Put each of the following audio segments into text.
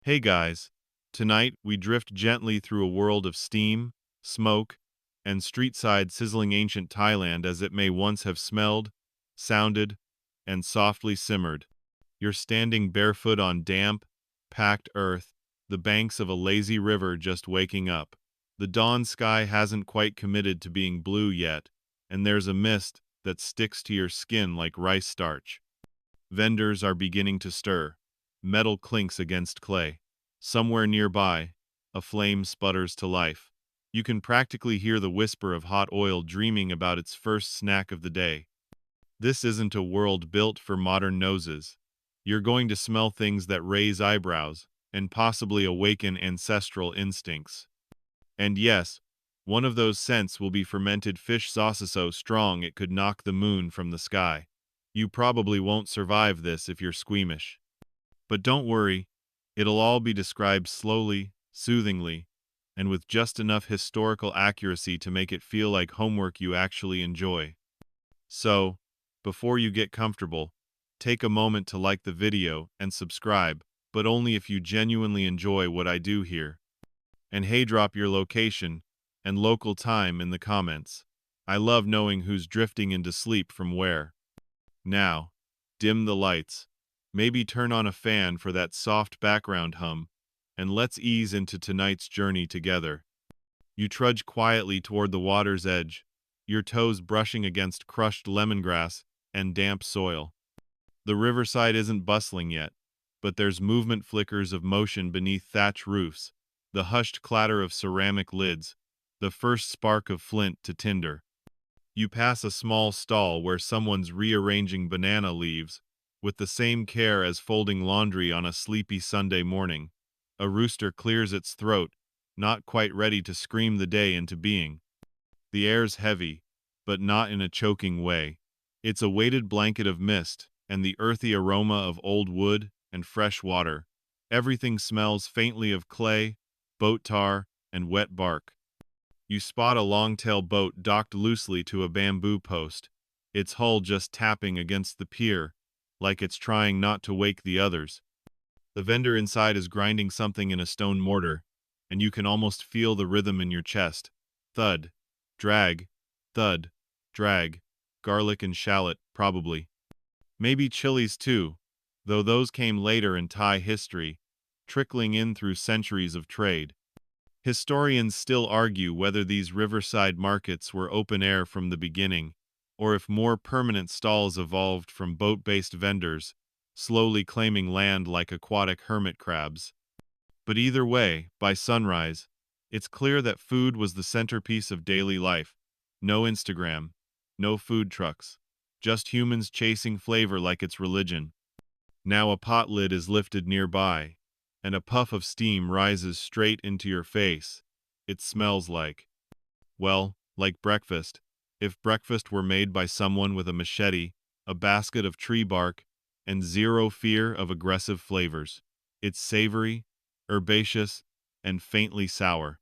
Hey guys, tonight we drift gently through a world of steam, smoke, and street-side sizzling ancient Thailand as it may once have smelled, sounded, and softly simmered. You're standing barefoot on damp, packed earth, the banks of a lazy river just waking up. The dawn sky hasn't quite committed to being blue yet, and there's a mist that sticks to your skin like rice starch. Vendors are beginning to stir. Metal clinks against clay. Somewhere nearby, a flame sputters to life. You can practically hear the whisper of hot oil dreaming about its first snack of the day. This isn't a world built for modern noses. You're going to smell things that raise eyebrows and possibly awaken ancestral instincts. And yes, one of those scents will be fermented fish sauce so strong it could knock the moon from the sky. You probably won't survive this if you're squeamish. But don't worry, it'll all be described slowly, soothingly, and with just enough historical accuracy to make it feel like homework you actually enjoy. So, before you get comfortable, take a moment to like the video and subscribe, but only if you genuinely enjoy what I do here. And hey, drop your location and local time in the comments. I love knowing who's drifting into sleep from where. Now, dim the lights. Maybe turn on a fan for that soft background hum, and let's ease into tonight's journey together. You trudge quietly toward the water's edge, your toes brushing against crushed lemongrass and damp soil. The riverside isn't bustling yet, but there's movement, flickers of motion beneath thatch roofs, the hushed clatter of ceramic lids, the first spark of flint to tinder. You pass a small stall where someone's rearranging banana leaves, with the same care as folding laundry on a sleepy Sunday morning. A rooster clears its throat, not quite ready to scream the day into being. The air's heavy, but not in a choking way. It's a weighted blanket of mist, and the earthy aroma of old wood and fresh water. Everything smells faintly of clay, boat tar, and wet bark. You spot a long-tail boat docked loosely to a bamboo post, its hull just tapping against the pier, like it's trying not to wake the others. The vendor inside is grinding something in a stone mortar, and you can almost feel the rhythm in your chest. Thud, drag, thud, drag. Garlic and shallot, probably. Maybe chilies too, though those came later in Thai history, trickling in through centuries of trade. Historians still argue whether these riverside markets were open air from the beginning, or if more permanent stalls evolved from boat-based vendors, slowly claiming land like aquatic hermit crabs. But either way, by sunrise, it's clear that food was the centerpiece of daily life. No Instagram, no food trucks, just humans chasing flavor like it's religion. Now a pot lid is lifted nearby, and a puff of steam rises straight into your face. It smells like breakfast. If breakfast were made by someone with a machete, a basket of tree bark, and zero fear of aggressive flavors. It's savory, herbaceous, and faintly sour.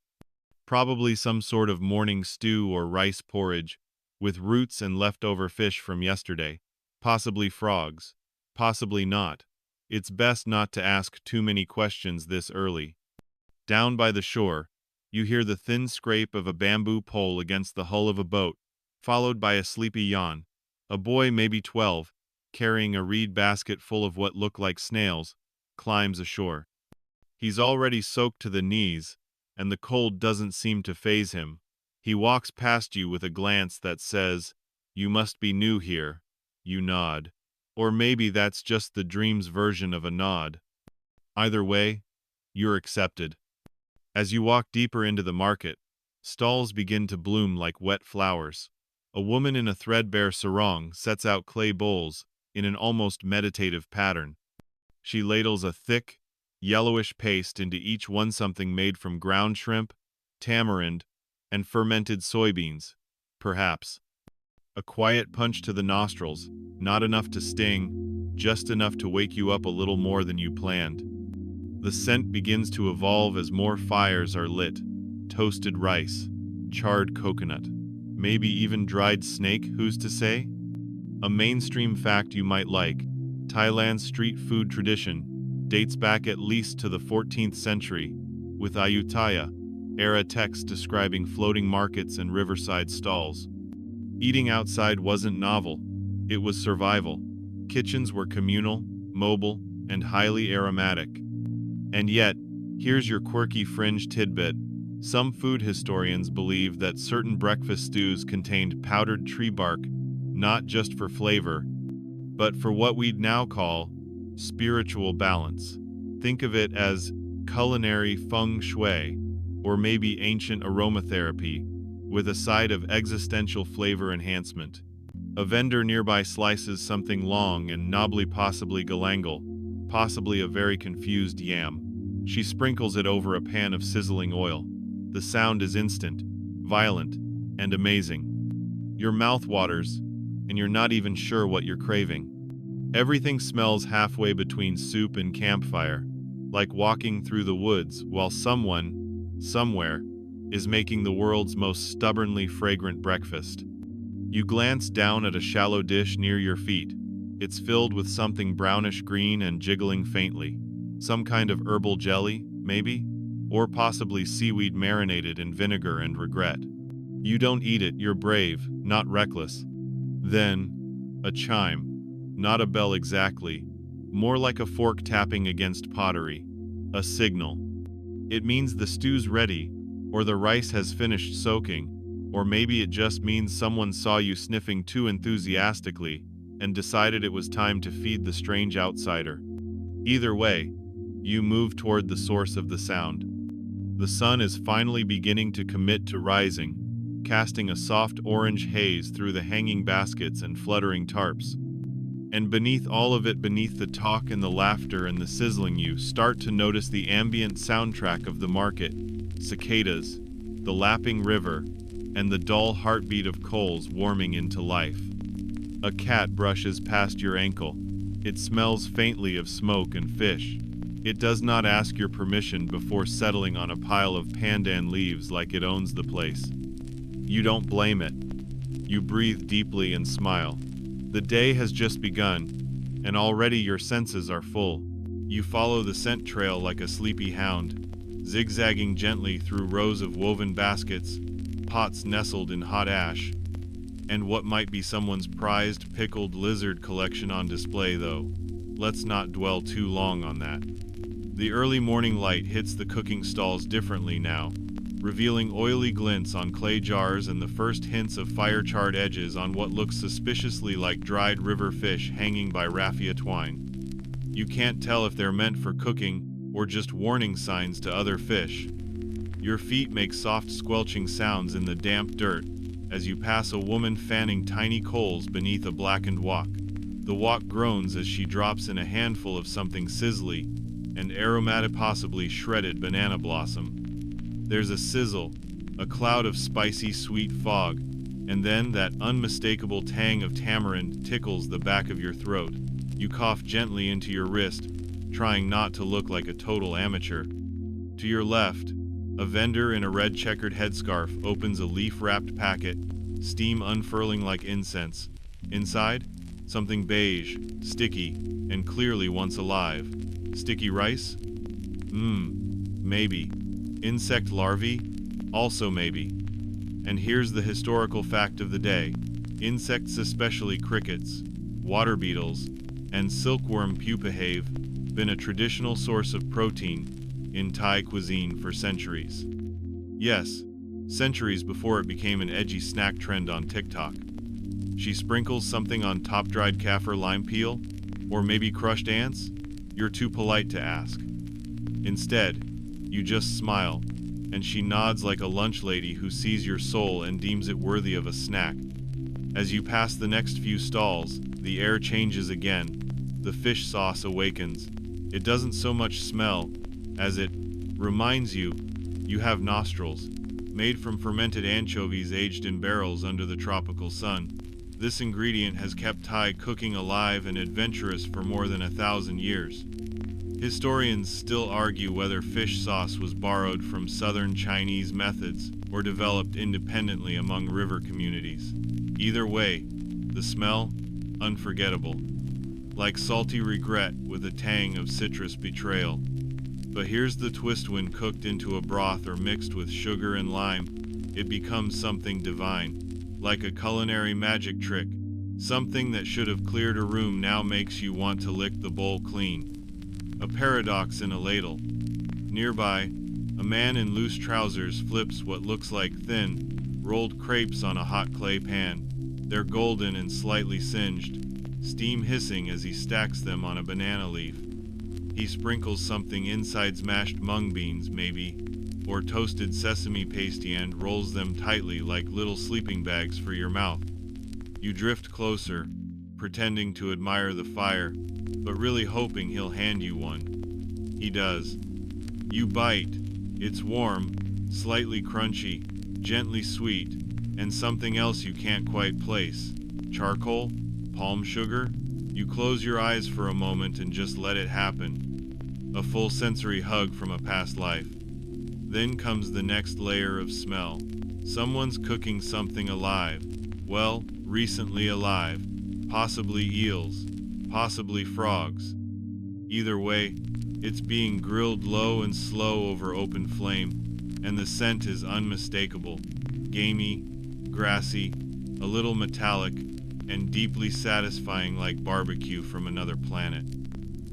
Probably some sort of morning stew or rice porridge, with roots and leftover fish from yesterday. Possibly frogs. Possibly not. It's best not to ask too many questions this early. Down by the shore, you hear the thin scrape of a bamboo pole against the hull of a boat, followed by a sleepy yawn. A boy, maybe 12, carrying a reed basket full of what look like snails, climbs ashore. He's already soaked to the knees, and the cold doesn't seem to faze him. He walks past you with a glance that says, "You must be new here." You nod. Or maybe that's just the dream's version of a nod. Either way, you're accepted. As you walk deeper into the market, stalls begin to bloom like wet flowers. A woman in a threadbare sarong sets out clay bowls in an almost meditative pattern. She ladles a thick, yellowish paste into each one, something made from ground shrimp, tamarind, and fermented soybeans, perhaps. A quiet punch to the nostrils, not enough to sting, just enough to wake you up a little more than you planned. The scent begins to evolve as more fires are lit. Toasted rice, charred coconut, maybe even dried snake, who's to say? A mainstream fact you might like: Thailand's street food tradition dates back at least to the 14th century, with Ayutthaya-era texts describing floating markets and riverside stalls. Eating outside wasn't novel, it was survival. Kitchens were communal, mobile, and highly aromatic. And yet, here's your quirky fringe tidbit. Some food historians believe that certain breakfast stews contained powdered tree bark, not just for flavor, but for what we'd now call spiritual balance. Think of it as culinary feng shui, or maybe ancient aromatherapy, with a side of existential flavor enhancement. A vendor nearby slices something long and knobbly, possibly galangal, possibly a very confused yam. She sprinkles it over a pan of sizzling oil. The sound is instant, violent, and amazing. Your mouth waters, and you're not even sure what you're craving. Everything smells halfway between soup and campfire, like walking through the woods while someone, somewhere, is making the world's most stubbornly fragrant breakfast. You glance down at a shallow dish near your feet. It's filled with something brownish green and jiggling faintly. Some kind of herbal jelly, maybe? Or possibly seaweed marinated in vinegar and regret. You don't eat it, you're brave, not reckless. Then, a chime. Not a bell exactly, more like a fork tapping against pottery. A signal. It means the stew's ready, or the rice has finished soaking, or maybe it just means someone saw you sniffing too enthusiastically and decided it was time to feed the strange outsider. Either way, you move toward the source of the sound. The sun is finally beginning to commit to rising, casting a soft orange haze through the hanging baskets and fluttering tarps. And beneath all of it, beneath the talk and the laughter and the sizzling, you start to notice the ambient soundtrack of the market: cicadas, the lapping river, and the dull heartbeat of coals warming into life. A cat brushes past your ankle. It smells faintly of smoke and fish. It does not ask your permission before settling on a pile of pandan leaves like it owns the place. You don't blame it. You breathe deeply and smile. The day has just begun, and already your senses are full. You follow the scent trail like a sleepy hound, zigzagging gently through rows of woven baskets, pots nestled in hot ash, and what might be someone's prized pickled lizard collection on display, though. Let's not dwell too long on that. The early morning light hits the cooking stalls differently now, revealing oily glints on clay jars and the first hints of fire-charred edges on what looks suspiciously like dried river fish hanging by raffia twine. You can't tell if they're meant for cooking or just warning signs to other fish. Your feet make soft squelching sounds in the damp dirt as you pass a woman fanning tiny coals beneath a blackened wok. The wok groans as she drops in a handful of something sizzly and aromatic, possibly shredded banana blossom. There's a sizzle, a cloud of spicy sweet fog, and then that unmistakable tang of tamarind tickles the back of your throat. You cough gently into your wrist, trying not to look like a total amateur. To your left, a vendor in a red checkered headscarf opens a leaf-wrapped packet, steam unfurling like incense. Inside, something beige, sticky, and clearly once alive. Sticky rice? Maybe. Insect larvae? Also maybe. And here's the historical fact of the day. Insects, especially crickets, water beetles, and silkworm pupa, have been a traditional source of protein in Thai cuisine for centuries. Yes, centuries before it became an edgy snack trend on TikTok. She sprinkles something on top: dried kaffir lime peel? Or maybe crushed ants? You're too polite to ask. Instead, you just smile, and she nods like a lunch lady who sees your soul and deems it worthy of a snack. As you pass the next few stalls, the air changes again. The fish sauce awakens. It doesn't so much smell as it reminds you have nostrils, made from fermented anchovies aged in barrels under the tropical sun. This ingredient has kept Thai cooking alive and adventurous for more than 1,000 years. Historians still argue whether fish sauce was borrowed from southern Chinese methods or developed independently among river communities. Either way, the smell, unforgettable. like salty regret with a tang of citrus betrayal. But here's the twist: when cooked into a broth or mixed with sugar and lime, it becomes something divine, like a culinary magic trick. Something that should have cleared a room now makes you want to lick the bowl clean. A paradox in a ladle. Nearby, a man in loose trousers flips what looks like thin, rolled crepes on a hot clay pan. They're golden and slightly singed, steam hissing as he stacks them on a banana leaf. He sprinkles something inside mashed mung beans, maybe, or toasted sesame pasty, and rolls them tightly like little sleeping bags for your mouth. You drift closer, pretending to admire the fire, but really hoping he'll hand you one. He does. You bite. It's warm, slightly crunchy, gently sweet, and something else you can't quite place. Charcoal? Palm sugar? You close your eyes for a moment and just let it happen. A full sensory hug from a past life. Then comes the next layer of smell. Someone's cooking something alive. Well, recently alive. Possibly eels. Possibly frogs. Either way, it's being grilled low and slow over open flame, and the scent is unmistakable. Gamey, grassy, a little metallic, and deeply satisfying, like barbecue from another planet.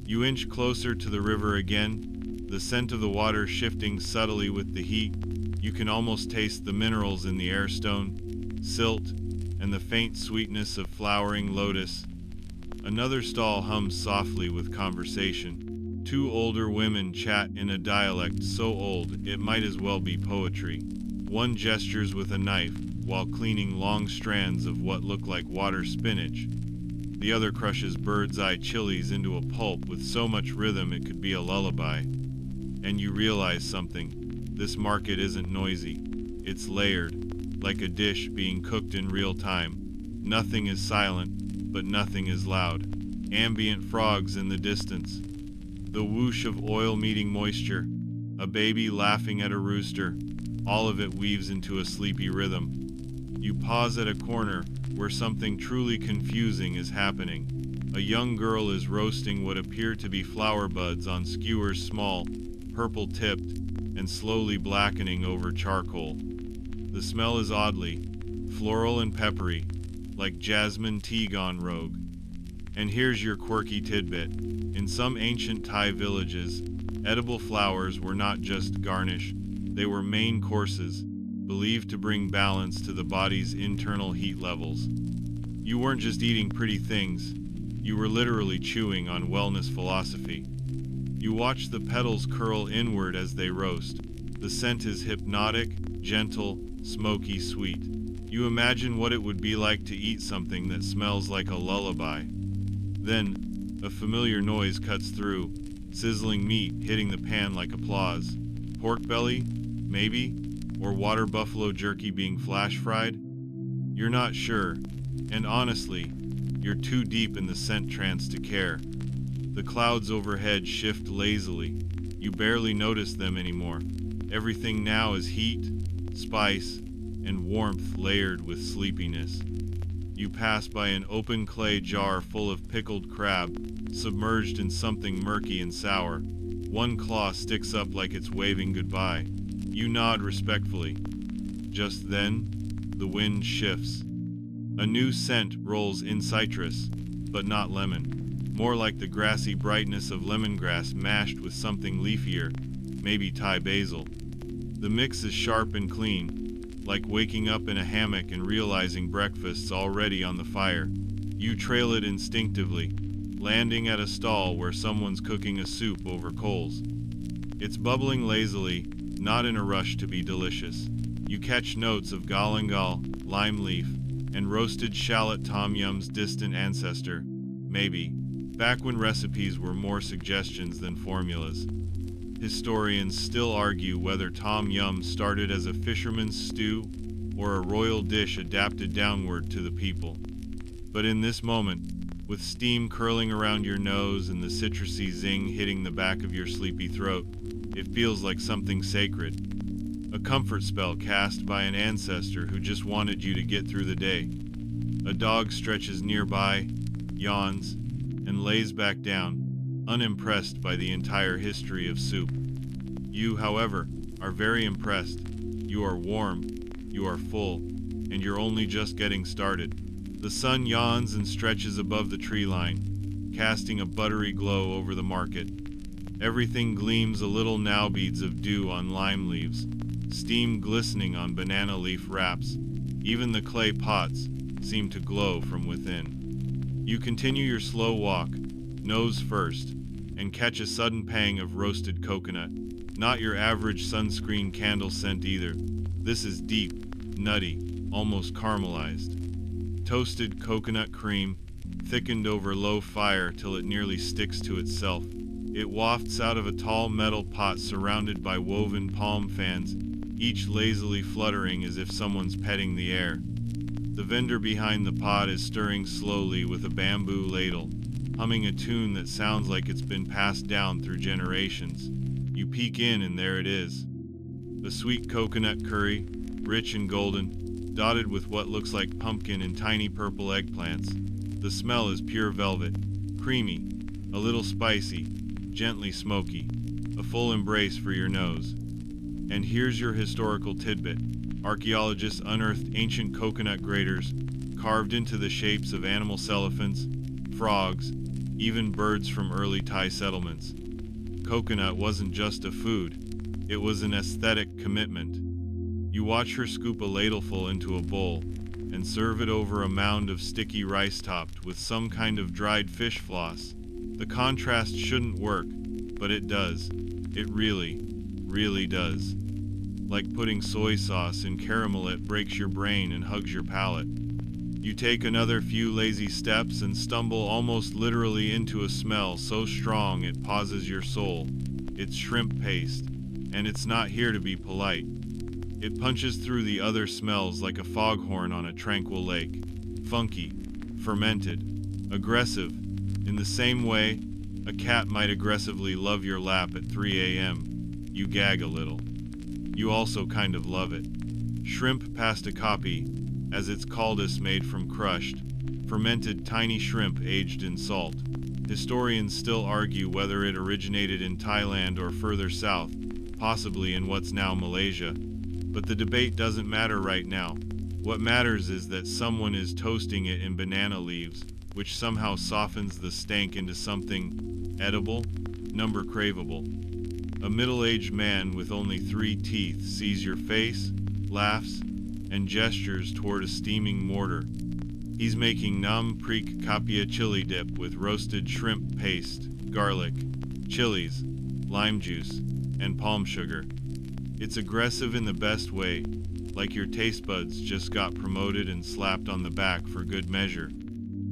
You inch closer to the river again, the scent of the water shifting subtly with the heat. You can almost taste the minerals in the air: stone, silt, and the faint sweetness of flowering lotus. Another stall hums softly with conversation. Two older women chat in a dialect so old it might as well be poetry. One gestures with a knife while cleaning long strands of what look like water spinach. The other crushes bird's eye chilies into a pulp with so much rhythm it could be a lullaby. And you realize something. This market isn't noisy. It's layered, like a dish being cooked in real time. Nothing is silent, but nothing is loud. Ambient frogs in the distance. The whoosh of oil meeting moisture. A baby laughing at a rooster. All of it weaves into a sleepy rhythm. You pause at a corner where something truly confusing is happening. A young girl is roasting what appear to be flower buds on skewers, small, purple-tipped, and slowly blackening over charcoal. The smell is oddly floral and peppery, like jasmine tea gone rogue. And here's your quirky tidbit. In some ancient Thai villages, edible flowers were not just garnish, they were main courses, believed to bring balance to the body's internal heat levels. You weren't just eating pretty things, you were literally chewing on wellness philosophy. You watch the petals curl inward as they roast. The scent is hypnotic, gentle, smoky, sweet. You imagine what it would be like to eat something that smells like a lullaby. Then, a familiar noise cuts through, sizzling meat hitting the pan like applause. Pork belly, maybe? Or water buffalo jerky being flash fried? You're not sure, and honestly, you're too deep in the scent trance to care. The clouds overhead shift lazily. You barely notice them anymore. Everything now is heat, spice, and warmth layered with sleepiness. You pass by an open clay jar full of pickled crab, submerged in something murky and sour. One claw sticks up like it's waving goodbye. You nod respectfully. Just then, the wind shifts. A new scent rolls in: citrus, but not lemon. More like the grassy brightness of lemongrass mashed with something leafier, maybe Thai basil. The mix is sharp and clean, like waking up in a hammock and realizing breakfast's already on the fire. You trail it instinctively, landing at a stall where someone's cooking a soup over coals. It's bubbling lazily, not in a rush to be delicious. You catch notes of galangal, lime leaf, and roasted shallot, tom yum's distant ancestor, maybe, back when recipes were more suggestions than formulas. Historians still argue whether tom yum started as a fisherman's stew or a royal dish adapted downward to the people. But in this moment, with steam curling around your nose and the citrusy zing hitting the back of your sleepy throat, it feels like something sacred. A comfort spell cast by an ancestor who just wanted you to get through the day. A dog stretches nearby, yawns, and lays back down, unimpressed by the entire history of soup. You, however, are very impressed. You are warm, you are full, and you're only just getting started. The sun yawns and stretches above the tree line, casting a buttery glow over the market. Everything gleams a little now, beads of dew on lime leaves, steam glistening on banana leaf wraps. Even the clay pots seem to glow from within. You continue your slow walk, nose first, and catch a sudden pang of roasted coconut. Not your average sunscreen candle scent either. This is deep, nutty, almost caramelized. Toasted coconut cream, thickened over low fire till it nearly sticks to itself. It wafts out of a tall metal pot surrounded by woven palm fans, each lazily fluttering as if someone's petting the air. The vendor behind the pot is stirring slowly with a bamboo ladle, humming a tune that sounds like it's been passed down through generations. You peek in and there it is. A sweet coconut curry, rich and golden, dotted with what looks like pumpkin and tiny purple eggplants. The smell is pure velvet, creamy, a little spicy, gently smoky, a full embrace for your nose. And here's your historical tidbit. Archaeologists unearthed ancient coconut graters, carved into the shapes of animal elephants, frogs, even birds from early Thai settlements. Coconut wasn't just a food, it was an aesthetic commitment. You watch her scoop a ladleful into a bowl and serve it over a mound of sticky rice topped with some kind of dried fish floss. The contrast shouldn't work, but it does. It really, really does. Like putting soy sauce in caramel, it breaks your brain and hugs your palate. You take another few lazy steps and stumble almost literally into a smell so strong it pauses your soul. It's shrimp paste, and it's not here to be polite. It punches through the other smells like a foghorn on a tranquil lake. Funky, fermented, aggressive. In the same way, a cat might aggressively love your lap at 3 a.m. You gag a little. You also kind of love it. Shrimp pasta copy, as it's called, is made from crushed, fermented tiny shrimp aged in salt. Historians still argue whether it originated in Thailand or further south, possibly in what's now Malaysia. But the debate doesn't matter right now. What matters is that someone is toasting it in banana leaves, which somehow softens the stank into something edible, number craveable. A middle-aged man with only 3 teeth sees your face, laughs, and gestures toward a steaming mortar. He's making nam preek kapia chili dip with roasted shrimp paste, garlic, chilies, lime juice, and palm sugar. It's aggressive in the best way, like your taste buds just got promoted and slapped on the back for good measure.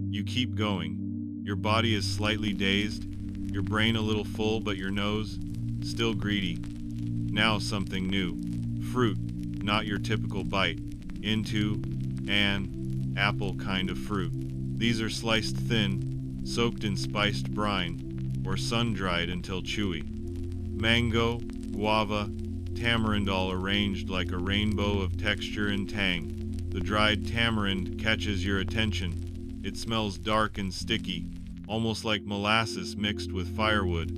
You keep going. Your body is slightly dazed, your brain a little full, but your nose, still greedy. Now something new. Fruit, not your typical bite. Into an apple kind of fruit. These are sliced thin, soaked in spiced brine, or sun-dried until chewy. Mango, guava, tamarind, all arranged like a rainbow of texture and tang. The dried tamarind catches your attention. It smells dark and sticky, almost like molasses mixed with firewood.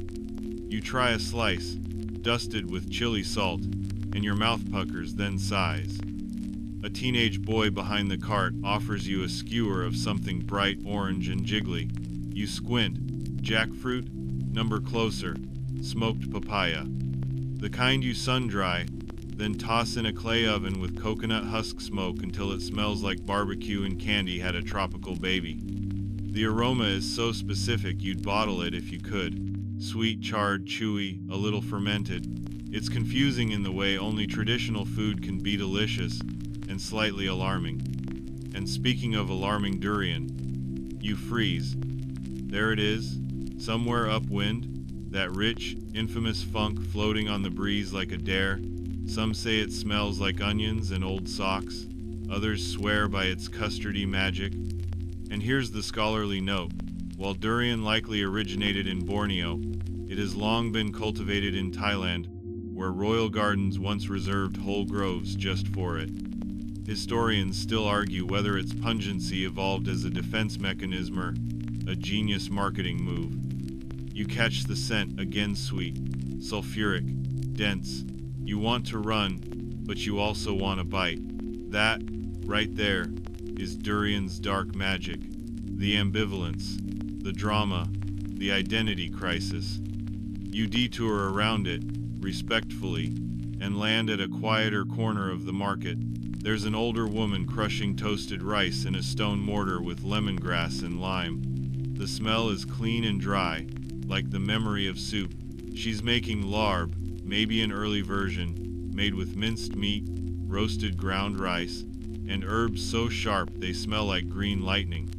You try a slice, dusted with chili salt, and your mouth puckers, then sighs. A teenage boy behind the cart offers you a skewer of something bright orange and jiggly. You squint. Jackfruit? Number closer. Smoked papaya. The kind you sun-dry, then toss in a clay oven with coconut husk smoke until it smells like barbecue and candy had a tropical baby. The aroma is so specific you'd bottle it if you could. Sweet, charred, chewy, a little fermented. It's confusing in the way only traditional food can be delicious, and slightly alarming. And speaking of alarming durian, you freeze. There it is, somewhere upwind, that rich, infamous funk floating on the breeze like a dare. Some say it smells like onions and old socks. Others swear by its custardy magic. And here's the scholarly note. While durian likely originated in Borneo, it has long been cultivated in Thailand, where royal gardens once reserved whole groves just for it. Historians still argue whether its pungency evolved as a defense mechanism or a genius marketing move. You catch the scent, again sweet, sulfuric, dense. You want to run, but you also want a bite. That, right there, is durian's dark magic. The ambivalence, the drama, the identity crisis. You detour around it, respectfully, and land at a quieter corner of the market. There's an older woman crushing toasted rice in a stone mortar with lemongrass and lime. The smell is clean and dry, like the memory of soup. She's making larb, maybe an early version, made with minced meat, roasted ground rice, and herbs so sharp they smell like green lightning.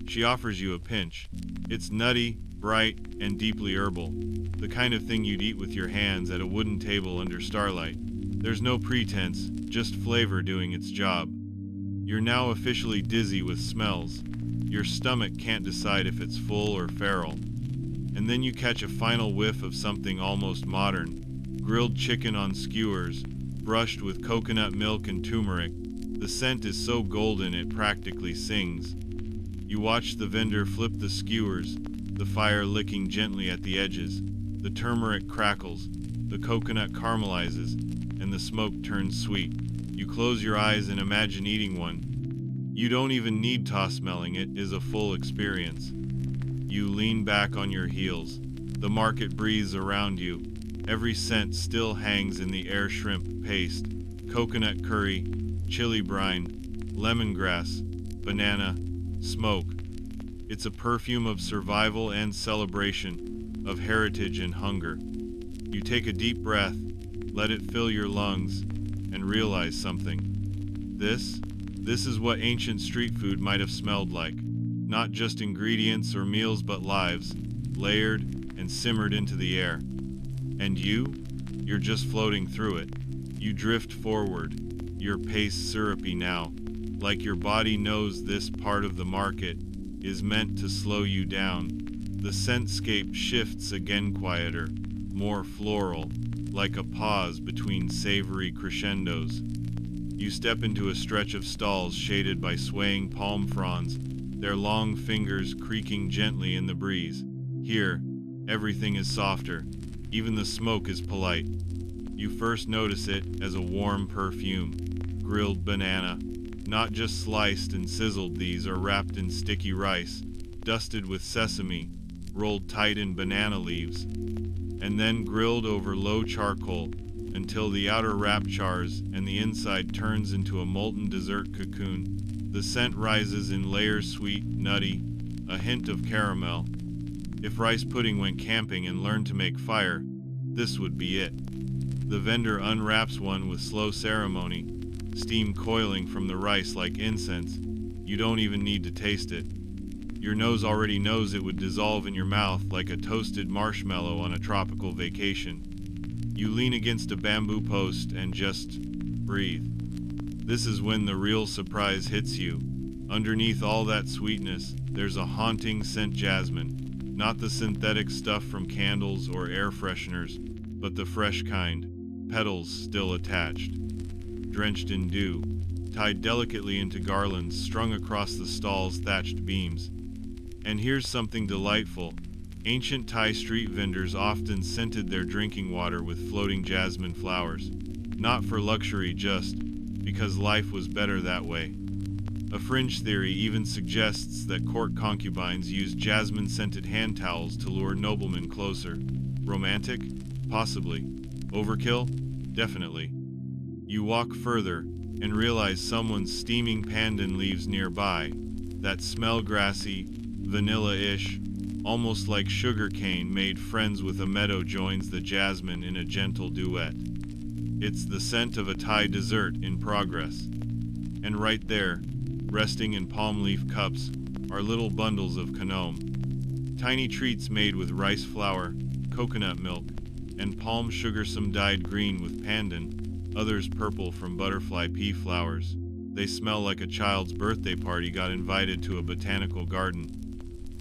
She offers you a pinch. It's nutty, bright, and deeply herbal. The kind of thing you'd eat with your hands at a wooden table under starlight. There's no pretense, just flavor doing its job. You're now officially dizzy with smells. Your stomach can't decide if it's full or feral. And then you catch a final whiff of something almost modern. Grilled chicken on skewers, brushed with coconut milk and turmeric. The scent is so golden it practically sings. You watch the vendor flip the skewers, the fire licking gently at the edges. The turmeric crackles, the coconut caramelizes, and the smoke turns sweet. You close your eyes and imagine eating one. You don't even need to smelling it is a full experience. You lean back on your heels. The market breathes around you. Every scent still hangs in the air: shrimp paste, coconut curry, chili brine, lemongrass, banana, smoke. It's a perfume of survival and celebration, of heritage and hunger. You take a deep breath, let it fill your lungs, and realize something. This is what ancient street food might have smelled like. Not just ingredients or meals, but lives, layered and simmered into the air. And you're just floating through it. You drift forward, your pace syrupy now, like your body knows this part of the market is meant to slow you down. The soundscape shifts again, quieter, more floral, like a pause between savory crescendos. You step into a stretch of stalls shaded by swaying palm fronds, their long fingers creaking gently in the breeze. Here, everything is softer. Even the smoke is polite. You first notice it as a warm perfume. Grilled banana. Not just sliced and sizzled, these are wrapped in sticky rice, dusted with sesame, rolled tight in banana leaves, and then grilled over low charcoal until the outer wrap chars and the inside turns into a molten dessert cocoon. The scent rises in layers: sweet, nutty, a hint of caramel. If rice pudding went camping and learned to make fire, this would be it. The vendor unwraps one with slow ceremony, steam coiling from the rice like incense. You don't even need to taste it. Your nose already knows it would dissolve in your mouth like a toasted marshmallow on a tropical vacation. You lean against a bamboo post and just breathe. This is when the real surprise hits you. Underneath all that sweetness, there's a haunting scent: jasmine. Not the synthetic stuff from candles or air fresheners, but the fresh kind, petals still attached, drenched in dew, tied delicately into garlands strung across the stall's thatched beams. And here's something delightful. Ancient Thai street vendors often scented their drinking water with floating jasmine flowers. Not for luxury, just because life was better that way. A fringe theory even suggests that court concubines used jasmine-scented hand towels to lure noblemen closer. Romantic? Possibly. Overkill? Definitely. You walk further and realize someone's steaming pandan leaves nearby. That smell grassy, vanilla-ish, almost like sugar cane made friends with a meadow, joins the jasmine in a gentle duet. It's the scent of a Thai dessert in progress. And right there, resting in palm leaf cups, are little bundles of kanome. Tiny treats made with rice flour, coconut milk, and palm sugar, some dyed green with pandan, others purple from butterfly pea flowers. They smell like a child's birthday party got invited to a botanical garden.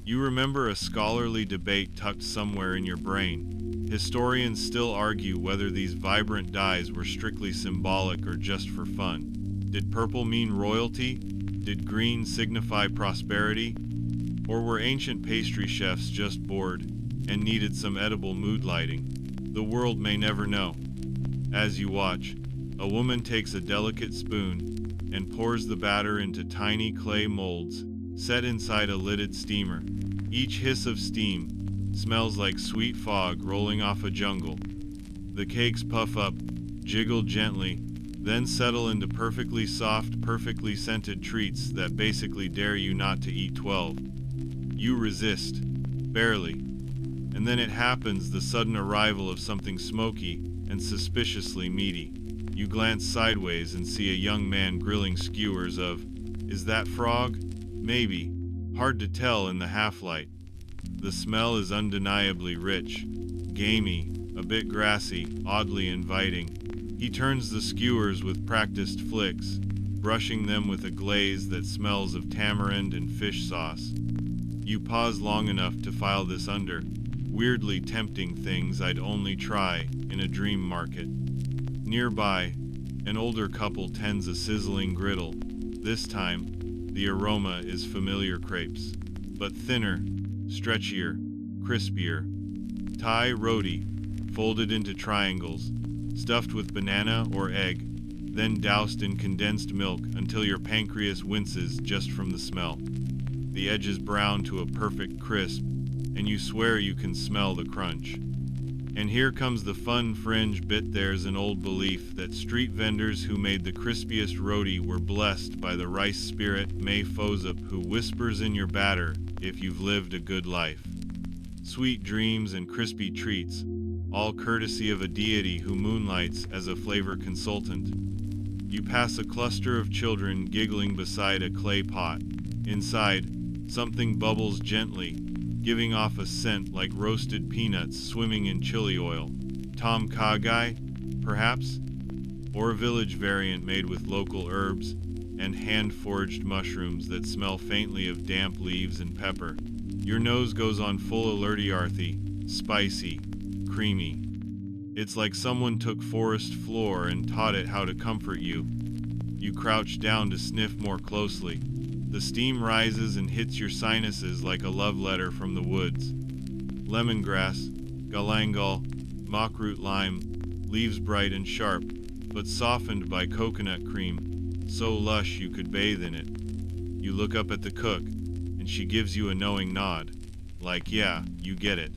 You remember a scholarly debate tucked somewhere in your brain. Historians still argue whether these vibrant dyes were strictly symbolic or just for fun. Did purple mean royalty? Did green signify prosperity? Or were ancient pastry chefs just bored and needed some edible mood lighting? The world may never know. As you watch, a woman takes a delicate spoon and pours the batter into tiny clay molds set inside a lidded steamer. Each hiss of steam smells like sweet fog rolling off a jungle. The cakes puff up, jiggle gently, then settle into perfectly soft, perfectly scented treats that basically dare you not to eat 12. You resist, barely. And then it happens, the sudden arrival of something smoky and suspiciously meaty. You glance sideways and see a young man grilling skewers of, is that frog? Maybe. Hard to tell in the half-light. The smell is undeniably rich, gamey, a bit grassy, oddly inviting. He turns the skewers with practiced flicks, brushing them with a glaze that smells of tamarind and fish sauce. You pause long enough to file this under, weirdly tempting things I'd only try in a dream market. Nearby, an older couple tends a sizzling griddle. This time, the aroma is familiar crepes, but thinner, stretchier, crispier. Thai roti, folded into triangles, stuffed with banana or egg, then doused in condensed milk until your pancreas winces just from the smell. The edges brown to a perfect crisp, and you swear you can smell the crunch. And here comes the fun fringe bit. There's an old belief that street vendors who made the crispiest roti were blessed by the rice spirit May Fozup, who whispers in your batter if you've lived a good life. Sweet dreams and crispy treats, all courtesy of a deity who moonlights as a flavor consultant. You pass a cluster of children giggling beside a clay pot. Inside, something bubbles gently, giving off a scent like roasted peanuts swimming in chili oil. Tom Kha Gai, perhaps? Or a village variant made with local herbs and hand-forged mushrooms that smell faintly of damp leaves and pepper. Your nose goes on full alerty-arthy, spicy, creamy. It's like someone took forest floor and taught it how to comfort you. You crouch down to sniff more closely. The steam rises and hits your sinuses like a love letter from the woods. Lemongrass, galangal, mockroot lime, leaves bright and sharp, but softened by coconut cream, so lush you could bathe in it. You look up at the cook, and she gives you a knowing nod, like, yeah, you get it.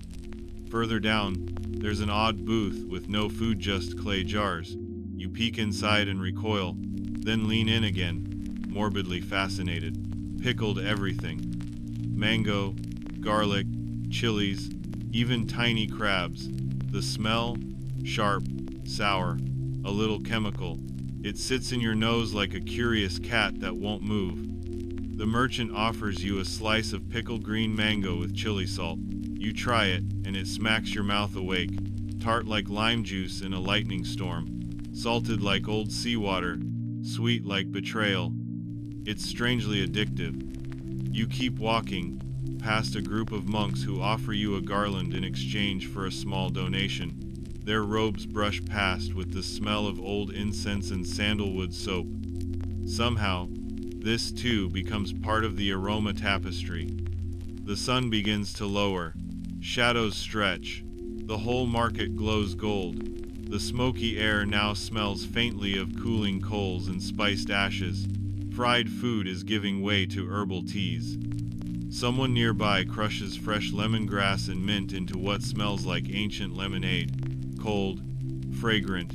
Further down, there's an odd booth with no food, just clay jars. You peek inside and recoil, then lean in again, morbidly fascinated. Pickled everything. Mango, garlic, chilies, even tiny crabs. The smell, sharp, sour, a little chemical. It sits in your nose like a curious cat that won't move. The merchant offers you a slice of pickled green mango with chili salt. You try it, and it smacks your mouth awake. Tart like lime juice in a lightning storm. Salted like old seawater. Sweet like betrayal. It's strangely addictive. You keep walking, past a group of monks who offer you a garland in exchange for a small donation. Their robes brush past with the smell of old incense and sandalwood soap. Somehow, this too becomes part of the aroma tapestry. The sun begins to lower. Shadows stretch. The whole market glows gold. The smoky air now smells faintly of cooling coals and spiced ashes. Fried food is giving way to herbal teas. Someone nearby crushes fresh lemongrass and mint into what smells like ancient lemonade, cold, fragrant,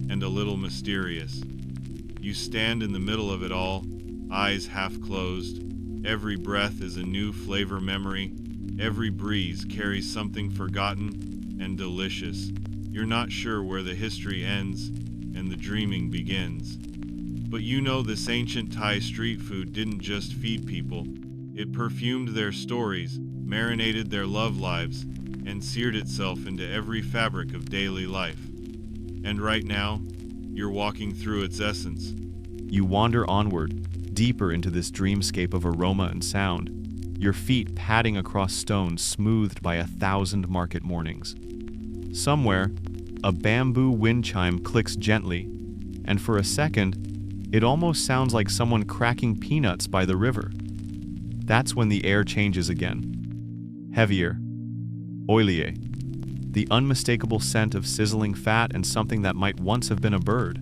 and a little mysterious. You stand in the middle of it all, eyes half closed. Every breath is a new flavor memory. Every breeze carries something forgotten and delicious. You're not sure where the history ends and the dreaming begins. But you know this ancient Thai street food didn't just feed people. It perfumed their stories, marinated their love lives, and seared itself into every fabric of daily life. And right now, you're walking through its essence. You wander onward, deeper into this dreamscape of aroma and sound, your feet padding across stones smoothed by 1,000 market mornings. Somewhere, a bamboo wind chime clicks gently, and for a second, it almost sounds like someone cracking peanuts by the river. That's when the air changes again. Heavier, oilier, the unmistakable scent of sizzling fat and something that might once have been a bird.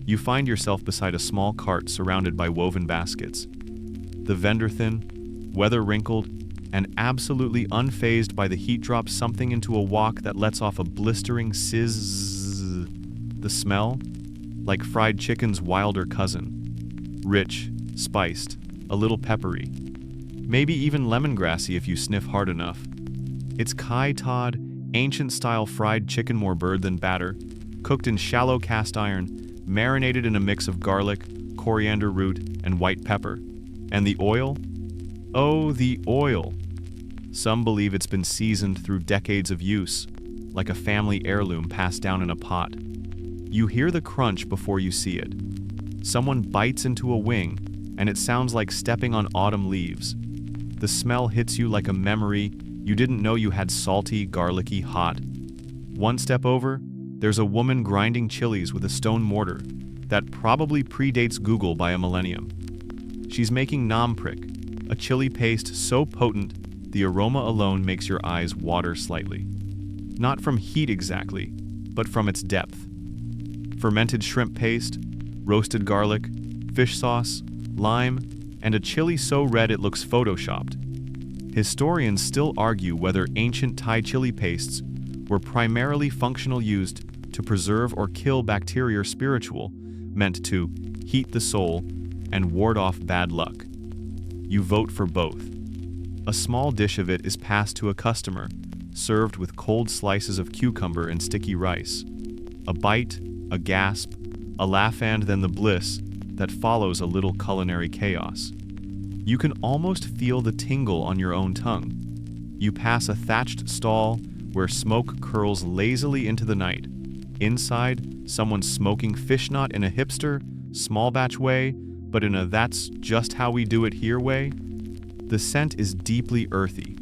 You find yourself beside a small cart surrounded by woven baskets. The vendor thin, weather-wrinkled, and absolutely unfazed by the heat drops something into a walk that lets off a blistering sizz. The smell? Like fried chicken's wilder cousin. Rich, spiced, a little peppery. Maybe even lemongrassy if you sniff hard enough. It's Kai Todd, ancient-style fried chicken, more bird than batter, cooked in shallow cast iron, marinated in a mix of garlic, coriander root, and white pepper. And the oil? Oh, the oil! Some believe it's been seasoned through decades of use, like a family heirloom passed down in a pot. You hear the crunch before you see it. Someone bites into a wing, and it sounds like stepping on autumn leaves. The smell hits you like a memory you didn't know you had, salty, garlicky, hot. One step over, there's a woman grinding chilies with a stone mortar that probably predates Google by a millennium. She's making nam prik, a chili paste so potent the aroma alone makes your eyes water slightly. Not from heat exactly, but from its depth. Fermented shrimp paste, roasted garlic, fish sauce, lime, and a chili so red it looks photoshopped. Historians still argue whether ancient Thai chili pastes were primarily functional, used to preserve or kill bacteria, or spiritual, meant to heat the soul and ward off bad luck. You vote for both. A small dish of it is passed to a customer, served with cold slices of cucumber and sticky rice. A bite, a gasp, a laugh, and then the bliss that follows a little culinary chaos. You can almost feel the tingle on your own tongue. You pass a thatched stall where smoke curls lazily into the night. Inside, someone's smoking fish, not in a hipster, small batch way, but in a "that's just how we do it here" way. The scent is deeply earthy.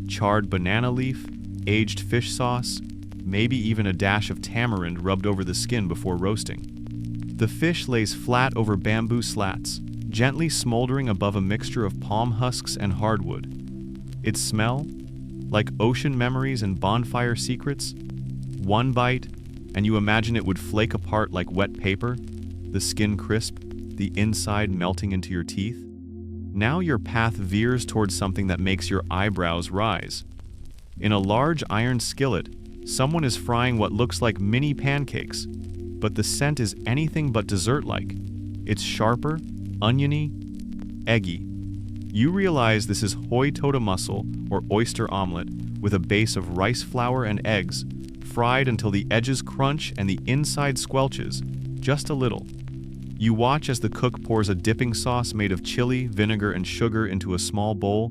Charred banana leaf, aged fish sauce, maybe even a dash of tamarind rubbed over the skin before roasting. The fish lays flat over bamboo slats, gently smoldering above a mixture of palm husks and hardwood. Its smell? Like ocean memories and bonfire secrets? One bite, and you imagine it would flake apart like wet paper, the skin crisp, the inside melting into your teeth. Now your path veers towards something that makes your eyebrows rise. In a large iron skillet, someone is frying what looks like mini pancakes, but the scent is anything but dessert-like. It's sharper, oniony, eggy. You realize this is hoi tota mussel or oyster omelet with a base of rice flour and eggs, fried until the edges crunch and the inside squelches, just a little. You watch as the cook pours a dipping sauce made of chili, vinegar, and sugar into a small bowl,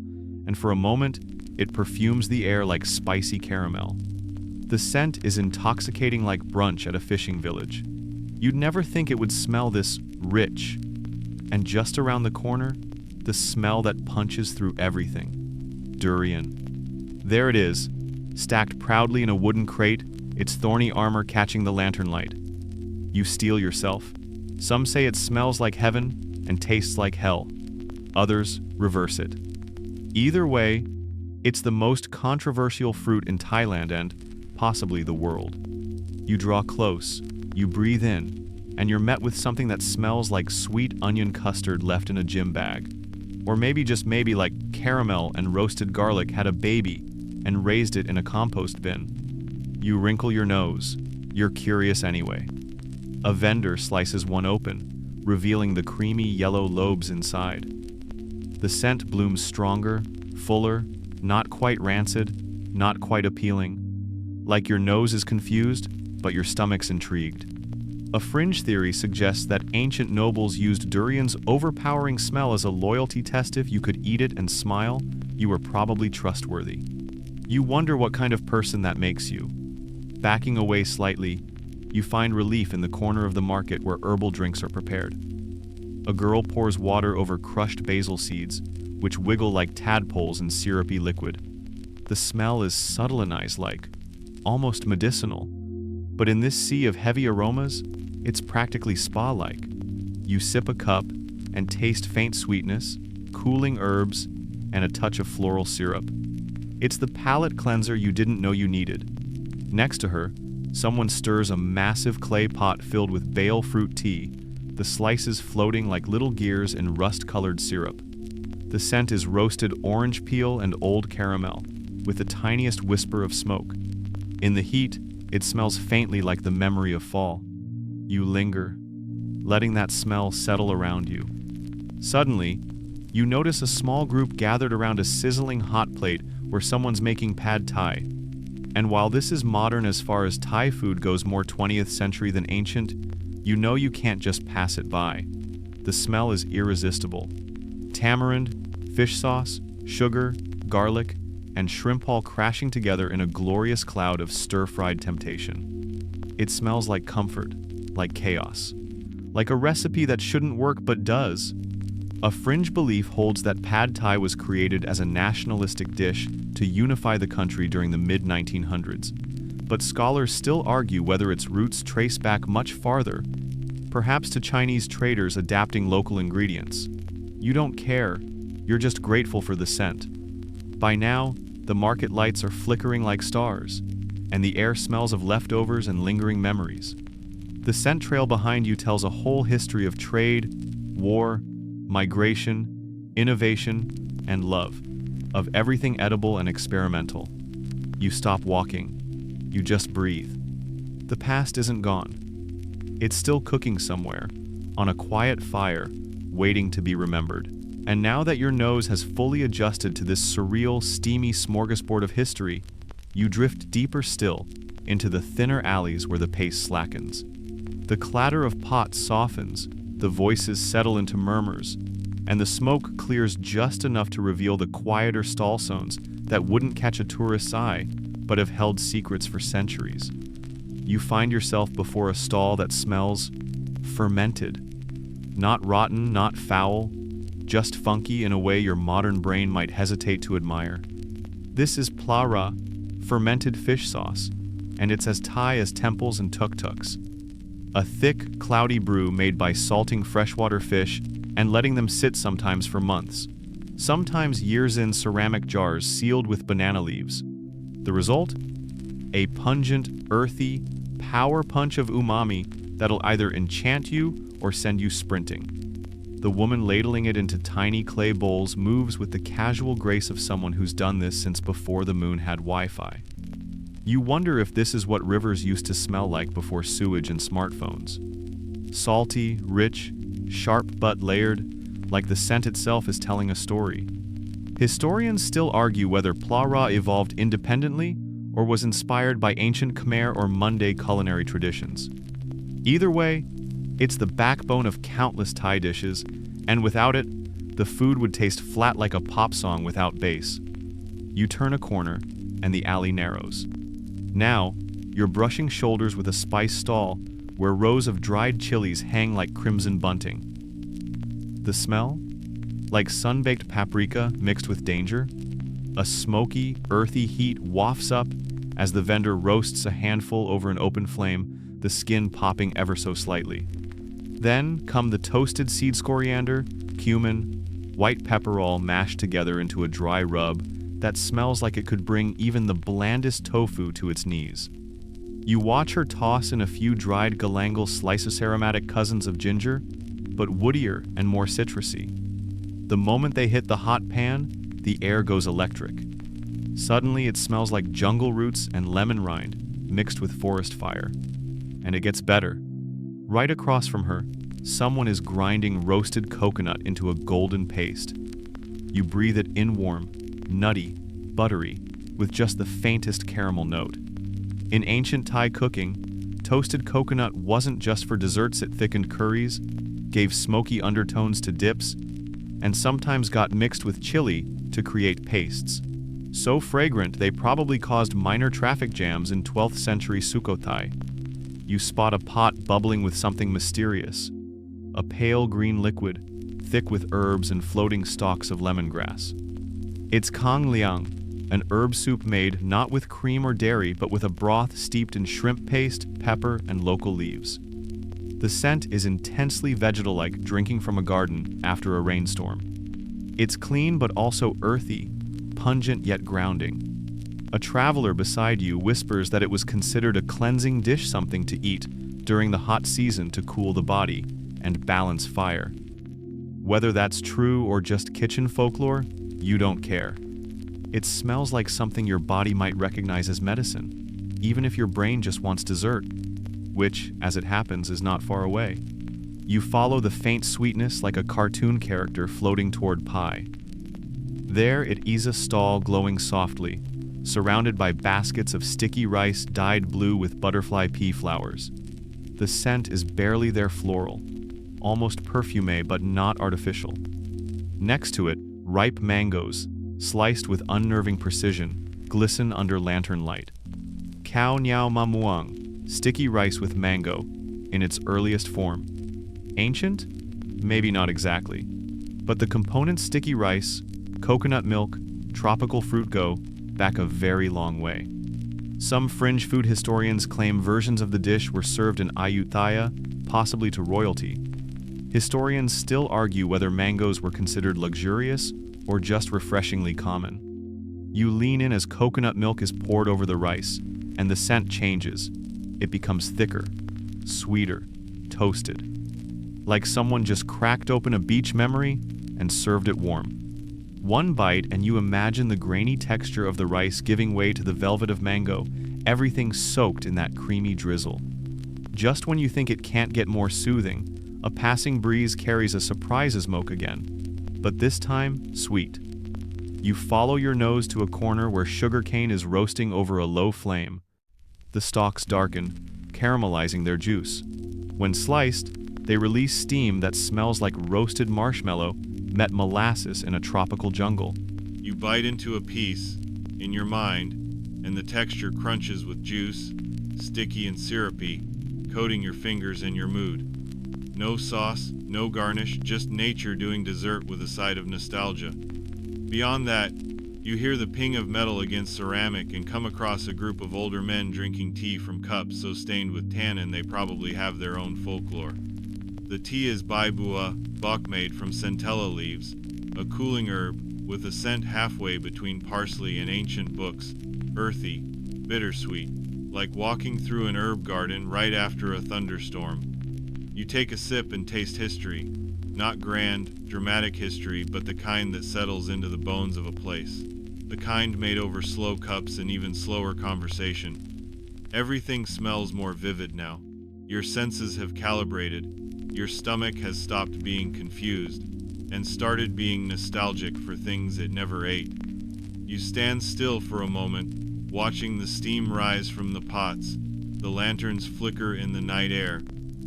and for a moment, it perfumes the air like spicy caramel. The scent is intoxicating, like brunch at a fishing village. You'd never think it would smell this rich. And just around the corner, the smell that punches through everything. Durian. There it is, stacked proudly in a wooden crate, its thorny armor catching the lantern light. You steel yourself. Some say it smells like heaven and tastes like hell. Others reverse it. Either way, it's the most controversial fruit in Thailand and possibly the world. You draw close, you breathe in, and you're met with something that smells like sweet onion custard left in a gym bag. Or maybe, just maybe, like caramel and roasted garlic had a baby and raised it in a compost bin. You wrinkle your nose. You're curious anyway. A vendor slices one open, revealing the creamy yellow lobes inside. The scent blooms stronger, fuller, not quite rancid, not quite appealing. Like your nose is confused, but your stomach's intrigued. A fringe theory suggests that ancient nobles used durian's overpowering smell as a loyalty test. If you could eat it and smile, you were probably trustworthy. You wonder what kind of person that makes you. Backing away slightly, you find relief in the corner of the market where herbal drinks are prepared. A girl pours water over crushed basil seeds, which wiggle like tadpoles in syrupy liquid. The smell is subtle and ice-like, almost medicinal. But in this sea of heavy aromas, it's practically spa-like. You sip a cup and taste faint sweetness, cooling herbs, and a touch of floral syrup. It's the palate cleanser you didn't know you needed. Next to her, someone stirs a massive clay pot filled with bale fruit tea, the slices floating like little gears in rust-colored syrup. The scent is roasted orange peel and old caramel, with the tiniest whisper of smoke. In the heat, it smells faintly like the memory of fall. You linger, letting that smell settle around you. Suddenly, you notice a small group gathered around a sizzling hot plate where someone's making pad thai. And while this is modern as far as Thai food goes, more 20th century than ancient, you know you can't just pass it by. The smell is irresistible. Tamarind, fish sauce, sugar, garlic, and shrimp all crashing together in a glorious cloud of stir-fried temptation. It smells like comfort, like chaos, like a recipe that shouldn't work but does. A fringe belief holds that pad thai was created as a nationalistic dish to unify the country during the mid-1900s, but scholars still argue whether its roots trace back much farther, perhaps to Chinese traders adapting local ingredients. You don't care, you're just grateful for the scent. By now, the market lights are flickering like stars, and the air smells of leftovers and lingering memories. The scent trail behind you tells a whole history of trade, war, migration, innovation, and love, of everything edible and experimental. You stop walking. You just breathe. The past isn't gone. It's still cooking somewhere, on a quiet fire, waiting to be remembered. And now that your nose has fully adjusted to this surreal, steamy smorgasbord of history, you drift deeper still into the thinner alleys where the pace slackens. The clatter of pots softens, the voices settle into murmurs, and the smoke clears just enough to reveal the quieter stall zones that wouldn't catch a tourist's eye, but have held secrets for centuries. You find yourself before a stall that smells fermented. Not rotten, not foul, just funky in a way your modern brain might hesitate to admire. This is plara, fermented fish sauce, and it's as Thai as temples and tuk-tuks. A thick, cloudy brew made by salting freshwater fish and letting them sit sometimes for months, sometimes years in ceramic jars sealed with banana leaves. The result? A pungent, earthy, power punch of umami that'll either enchant you or send you sprinting. The woman ladling it into tiny clay bowls moves with the casual grace of someone who's done this since before the moon had Wi-Fi. You wonder if this is what rivers used to smell like before sewage and smartphones. Salty, rich, sharp but layered, like the scent itself is telling a story. Historians still argue whether plara evolved independently or was inspired by ancient Khmer or Mande culinary traditions. Either way, it's the backbone of countless Thai dishes, and without it, the food would taste flat like a pop song without bass. You turn a corner, and the alley narrows. Now, you're brushing shoulders with a spice stall where rows of dried chilies hang like crimson bunting. The smell? Like sun-baked paprika mixed with danger? A smoky, earthy heat wafts up as the vendor roasts a handful over an open flame, the skin popping ever so slightly. Then come the toasted seed coriander, cumin, white pepper all mashed together into a dry rub that smells like it could bring even the blandest tofu to its knees. You watch her toss in a few dried galangal slices, aromatic cousins of ginger, but woodier and more citrusy. The moment they hit the hot pan, the air goes electric. Suddenly it smells like jungle roots and lemon rind mixed with forest fire. And it gets better. Right across from her, someone is grinding roasted coconut into a golden paste. You breathe it in warm, nutty, buttery, with just the faintest caramel note. In ancient Thai cooking, toasted coconut wasn't just for desserts, it thickened curries, gave smoky undertones to dips, and sometimes got mixed with chili to create pastes. So fragrant they probably caused minor traffic jams in 12th century Sukhothai. You spot a pot bubbling with something mysterious, a pale green liquid, thick with herbs and floating stalks of lemongrass. It's kang liang, an herb soup made not with cream or dairy but with a broth steeped in shrimp paste, pepper, and local leaves. The scent is intensely vegetal-like, drinking from a garden after a rainstorm. It's clean but also earthy, pungent yet grounding. A traveler beside you whispers that it was considered a cleansing dish, something to eat during the hot season to cool the body and balance fire. Whether that's true or just kitchen folklore, you don't care. It smells like something your body might recognize as medicine, even if your brain just wants dessert, which, as it happens, is not far away. You follow the faint sweetness like a cartoon character floating toward pie. There it is, a stall glowing softly, surrounded by baskets of sticky rice dyed blue with butterfly pea flowers. The scent is barely there, floral, almost perfume but not artificial. Next to it, ripe mangoes, sliced with unnerving precision, glisten under lantern light. Khao Niao Mamuang, sticky rice with mango, in its earliest form. Ancient? Maybe not exactly. But the components sticky rice, coconut milk, tropical fruit go back a very long way. Some fringe food historians claim versions of the dish were served in Ayutthaya, possibly to royalty. Historians still argue whether mangoes were considered luxurious or just refreshingly common. You lean in as coconut milk is poured over the rice, and the scent changes. It becomes thicker, sweeter, toasted. Like someone just cracked open a beach memory and served it warm. One bite and you imagine the grainy texture of the rice giving way to the velvet of mango, everything soaked in that creamy drizzle. Just when you think it can't get more soothing, a passing breeze carries a surprise smoke again, but this time sweet. You follow your nose to a corner where sugarcane is roasting over a low flame. The stalks darken, caramelizing their juice. When sliced, they release steam that smells like roasted marshmallow met molasses in a tropical jungle. You bite into a piece, in your mind, and the texture crunches with juice, sticky and syrupy, coating your fingers and your mood. No sauce, no garnish, just nature doing dessert with a side of nostalgia. Beyond that, you hear the ping of metal against ceramic and come across a group of older men drinking tea from cups so stained with tannin they probably have their own folklore. The tea is baibua, bok made from centella leaves, a cooling herb with a scent halfway between parsley and ancient books, earthy, bittersweet, like walking through an herb garden right after a thunderstorm. You take a sip and taste history, not grand, dramatic history, but the kind that settles into the bones of a place, the kind made over slow cups and even slower conversation. Everything smells more vivid now. Your senses have calibrated. Your stomach has stopped being confused and started being nostalgic for things it never ate. You stand still for a moment, watching the steam rise from the pots, the lanterns flicker in the night air,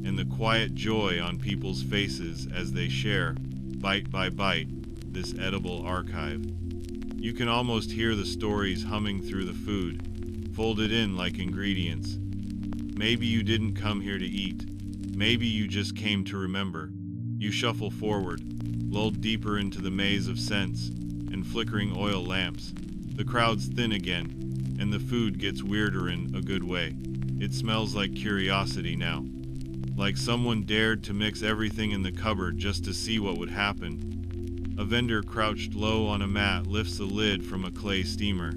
and the quiet joy on people's faces as they share, bite by bite, this edible archive. You can almost hear the stories humming through the food, folded in like ingredients. Maybe you didn't come here to eat. Maybe you just came to remember. You shuffle forward, lulled deeper into the maze of scents and flickering oil lamps. The crowd's thin again, and the food gets weirder in a good way. It smells like curiosity now. Like someone dared to mix everything in the cupboard just to see what would happen. A vendor crouched low on a mat lifts a lid from a clay steamer.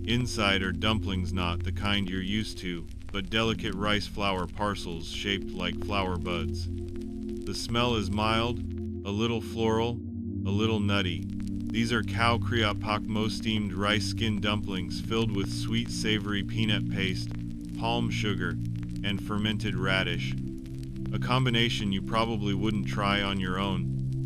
Inside are dumplings, not the kind you're used to, but delicate rice flour parcels shaped like flower buds. The smell is mild, a little floral, a little nutty. These are cow kriya pakmo steamed rice skin dumplings filled with sweet savory peanut paste, palm sugar, and fermented radish. A combination you probably wouldn't try on your own,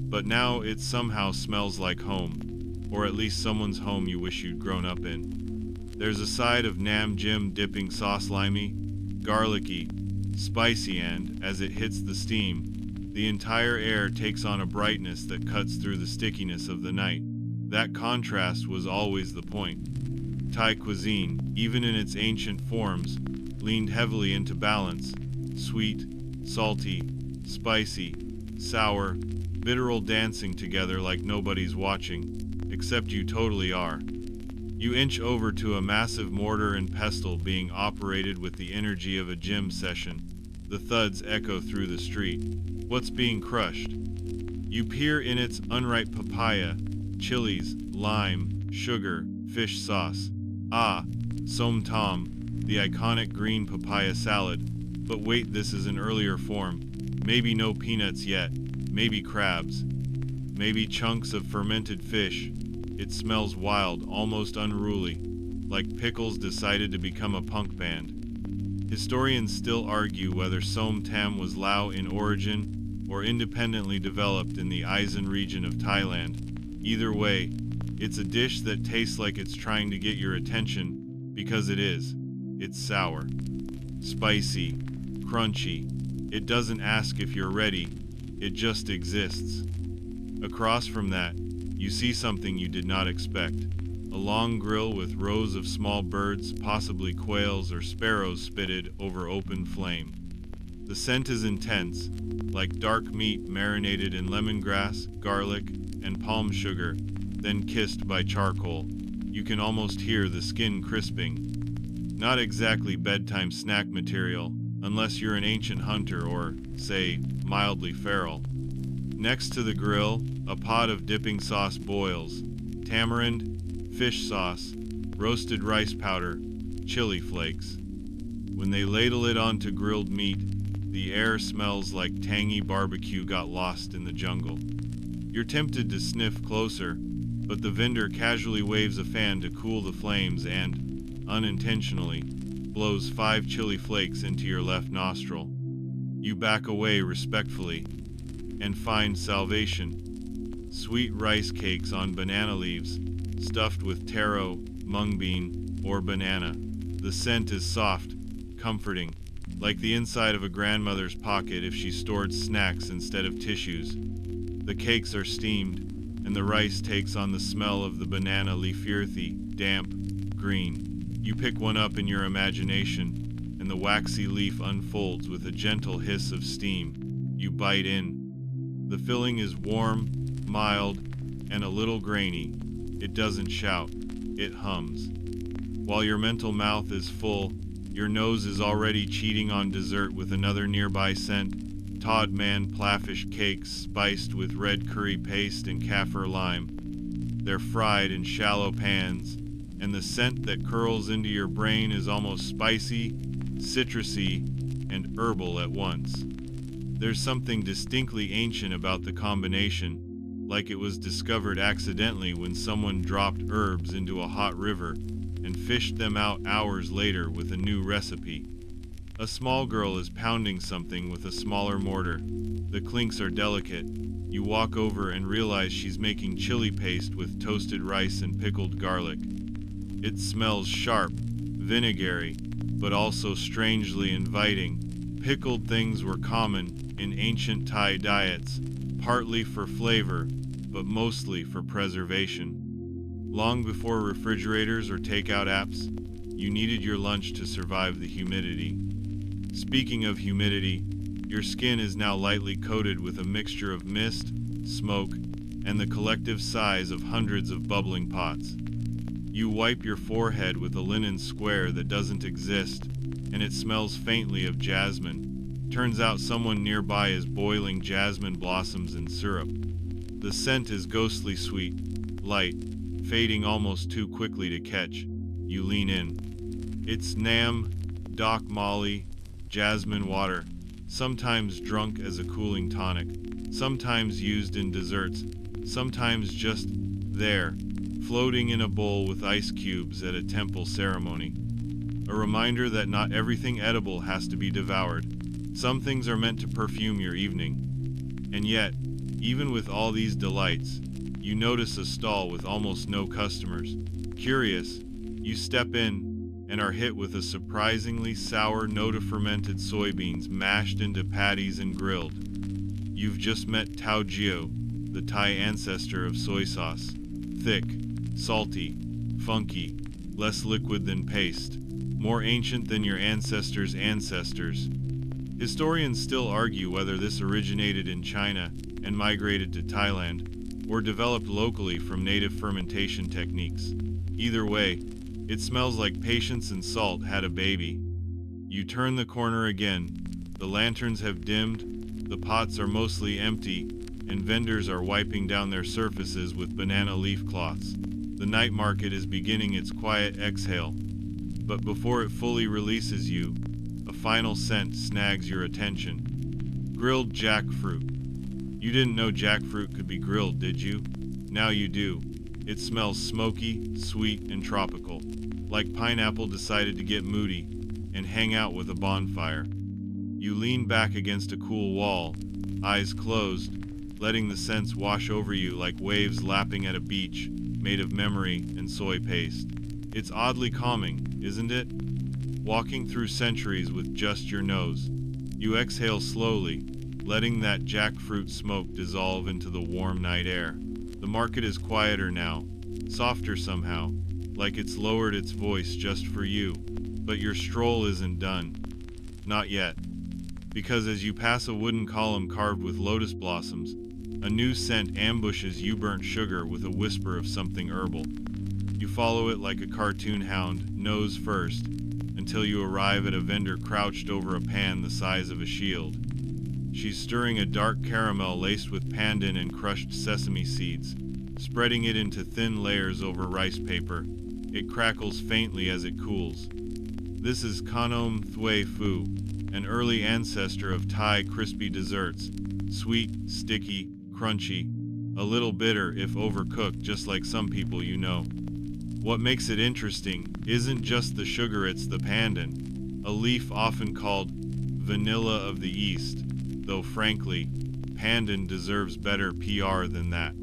but now it somehow smells like home, or at least someone's home you wish you'd grown up in. There's a side of Nam Jim dipping sauce, limey, garlicky, spicy, and, as it hits the steam, the entire air takes on a brightness that cuts through the stickiness of the night. That contrast was always the point. Thai cuisine, even in its ancient forms, leaned heavily into balance. Sweet, salty, spicy, sour, bitter all dancing together like nobody's watching, except you totally are. You inch over to a massive mortar and pestle being operated with the energy of a gym session. The thuds echo through the street. What's being crushed? You peer in its unripe papaya, chilies, lime, sugar, fish sauce. Ah, som tam, the iconic green papaya salad. But wait, this is an earlier form. Maybe no peanuts yet, maybe crabs, maybe chunks of fermented fish. It smells wild, almost unruly, like pickles decided to become a punk band. Historians still argue whether som tam was Lao in origin or independently developed in the Isan region of Thailand. Either way, it's a dish that tastes like it's trying to get your attention, because it is. It's sour, spicy, crunchy. It doesn't ask if you're ready, it just exists. Across from that, you see something you did not expect. A long grill with rows of small birds, possibly quails or sparrows, spitted over open flame. The scent is intense, like dark meat marinated in lemongrass, garlic, and palm sugar, then kissed by charcoal. You can almost hear the skin crisping. Not exactly bedtime snack material, unless you're an ancient hunter or, say, mildly feral. Next to the grill, a pot of dipping sauce boils. Tamarind, fish sauce, roasted rice powder, chili flakes. When they ladle it onto grilled meat, the air smells like tangy barbecue got lost in the jungle. You're tempted to sniff closer, but the vendor casually waves a fan to cool the flames and, unintentionally, blows 5 chili flakes into your left nostril. You back away respectfully and find salvation. Sweet rice cakes on banana leaves, stuffed with taro, mung bean, or banana. The scent is soft, comforting, like the inside of a grandmother's pocket if she stored snacks instead of tissues. The cakes are steamed, and the rice takes on the smell of the banana leaf, earthy, damp, green. You pick one up in your imagination, and the waxy leaf unfolds with a gentle hiss of steam. You bite in. The filling is warm, mild, and a little grainy. It doesn't shout, it hums. While your mental mouth is full, your nose is already cheating on dessert with another nearby scent. Tod man plafish cakes spiced with red curry paste and kaffir lime. They're fried in shallow pans, and the scent that curls into your brain is almost spicy, citrusy, and herbal at once. There's something distinctly ancient about the combination, like it was discovered accidentally when someone dropped herbs into a hot river and fished them out hours later with a new recipe. A small girl is pounding something with a smaller mortar. The clinks are delicate. You walk over and realize she's making chili paste with toasted rice and pickled garlic. It smells sharp, vinegary, but also strangely inviting. Pickled things were common in ancient Thai diets, partly for flavor, but mostly for preservation. Long before refrigerators or takeout apps, you needed your lunch to survive the humidity. Speaking of humidity, your skin is now lightly coated with a mixture of mist, smoke, and the collective sighs of hundreds of bubbling pots. You wipe your forehead with a linen square that doesn't exist, and it smells faintly of jasmine. Turns out someone nearby is boiling jasmine blossoms in syrup. The scent is ghostly sweet, light, fading almost too quickly to catch. You lean in. It's Nam, Doc Molly, jasmine water, sometimes drunk as a cooling tonic, sometimes used in desserts, sometimes just there, floating in a bowl with ice cubes at a temple ceremony. A reminder that not everything edible has to be devoured. Some things are meant to perfume your evening. And yet, even with all these delights, you notice a stall with almost no customers. Curious, you step in and are hit with a surprisingly sour note of fermented soybeans mashed into patties and grilled. You've just met Tao Gio, the Thai ancestor of soy sauce. Thick, salty, funky, less liquid than paste, more ancient than your ancestors' ancestors. Historians still argue whether this originated in China and migrated to Thailand, or developed locally from native fermentation techniques. Either way, it smells like patience and salt had a baby. You turn the corner again. The lanterns have dimmed, the pots are mostly empty, and vendors are wiping down their surfaces with banana leaf cloths. The night market is beginning its quiet exhale, but before it fully releases you, a final scent snags your attention. Grilled jackfruit. You didn't know jackfruit could be grilled, did you? Now you do. It smells smoky, sweet, and tropical, like pineapple decided to get moody and hang out with a bonfire. You lean back against a cool wall, eyes closed, letting the scents wash over you like waves lapping at a beach made of memory and soy paste. It's oddly calming, isn't it? Walking through centuries with just your nose. You exhale slowly, letting that jackfruit smoke dissolve into the warm night air. The market is quieter now, softer somehow, like it's lowered its voice just for you. But your stroll isn't done. Not yet. Because as you pass a wooden column carved with lotus blossoms, a new scent ambushes you, burnt sugar with a whisper of something herbal. You follow it like a cartoon hound, nose first, until you arrive at a vendor crouched over a pan the size of a shield. She's stirring a dark caramel laced with pandan and crushed sesame seeds, spreading it into thin layers over rice paper. It crackles faintly as it cools. This is Kanom Thue Fu, an early ancestor of Thai crispy desserts. Sweet, sticky, crunchy, a little bitter if overcooked, just like some people you know. What makes it interesting isn't just the sugar, it's the pandan, a leaf often called vanilla of the East, though frankly, pandan deserves better PR than that.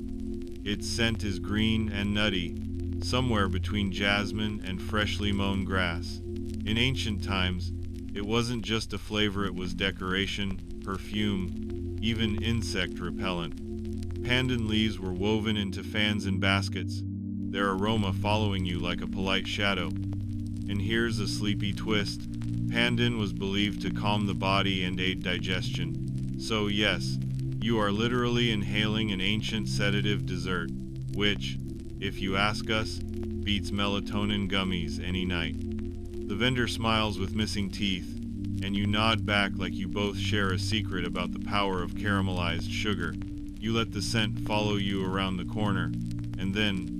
Its scent is green and nutty, somewhere between jasmine and freshly mown grass. In ancient times, it wasn't just a flavor, it was decoration, perfume, even insect repellent. Pandan leaves were woven into fans and baskets, their aroma following you like a polite shadow. And here's a sleepy twist. Pandan was believed to calm the body and aid digestion. So yes, you are literally inhaling an ancient sedative dessert, which, if you ask us, beats melatonin gummies any night. The vendor smiles with missing teeth, and you nod back like you both share a secret about the power of caramelized sugar. You let the scent follow you around the corner, and then,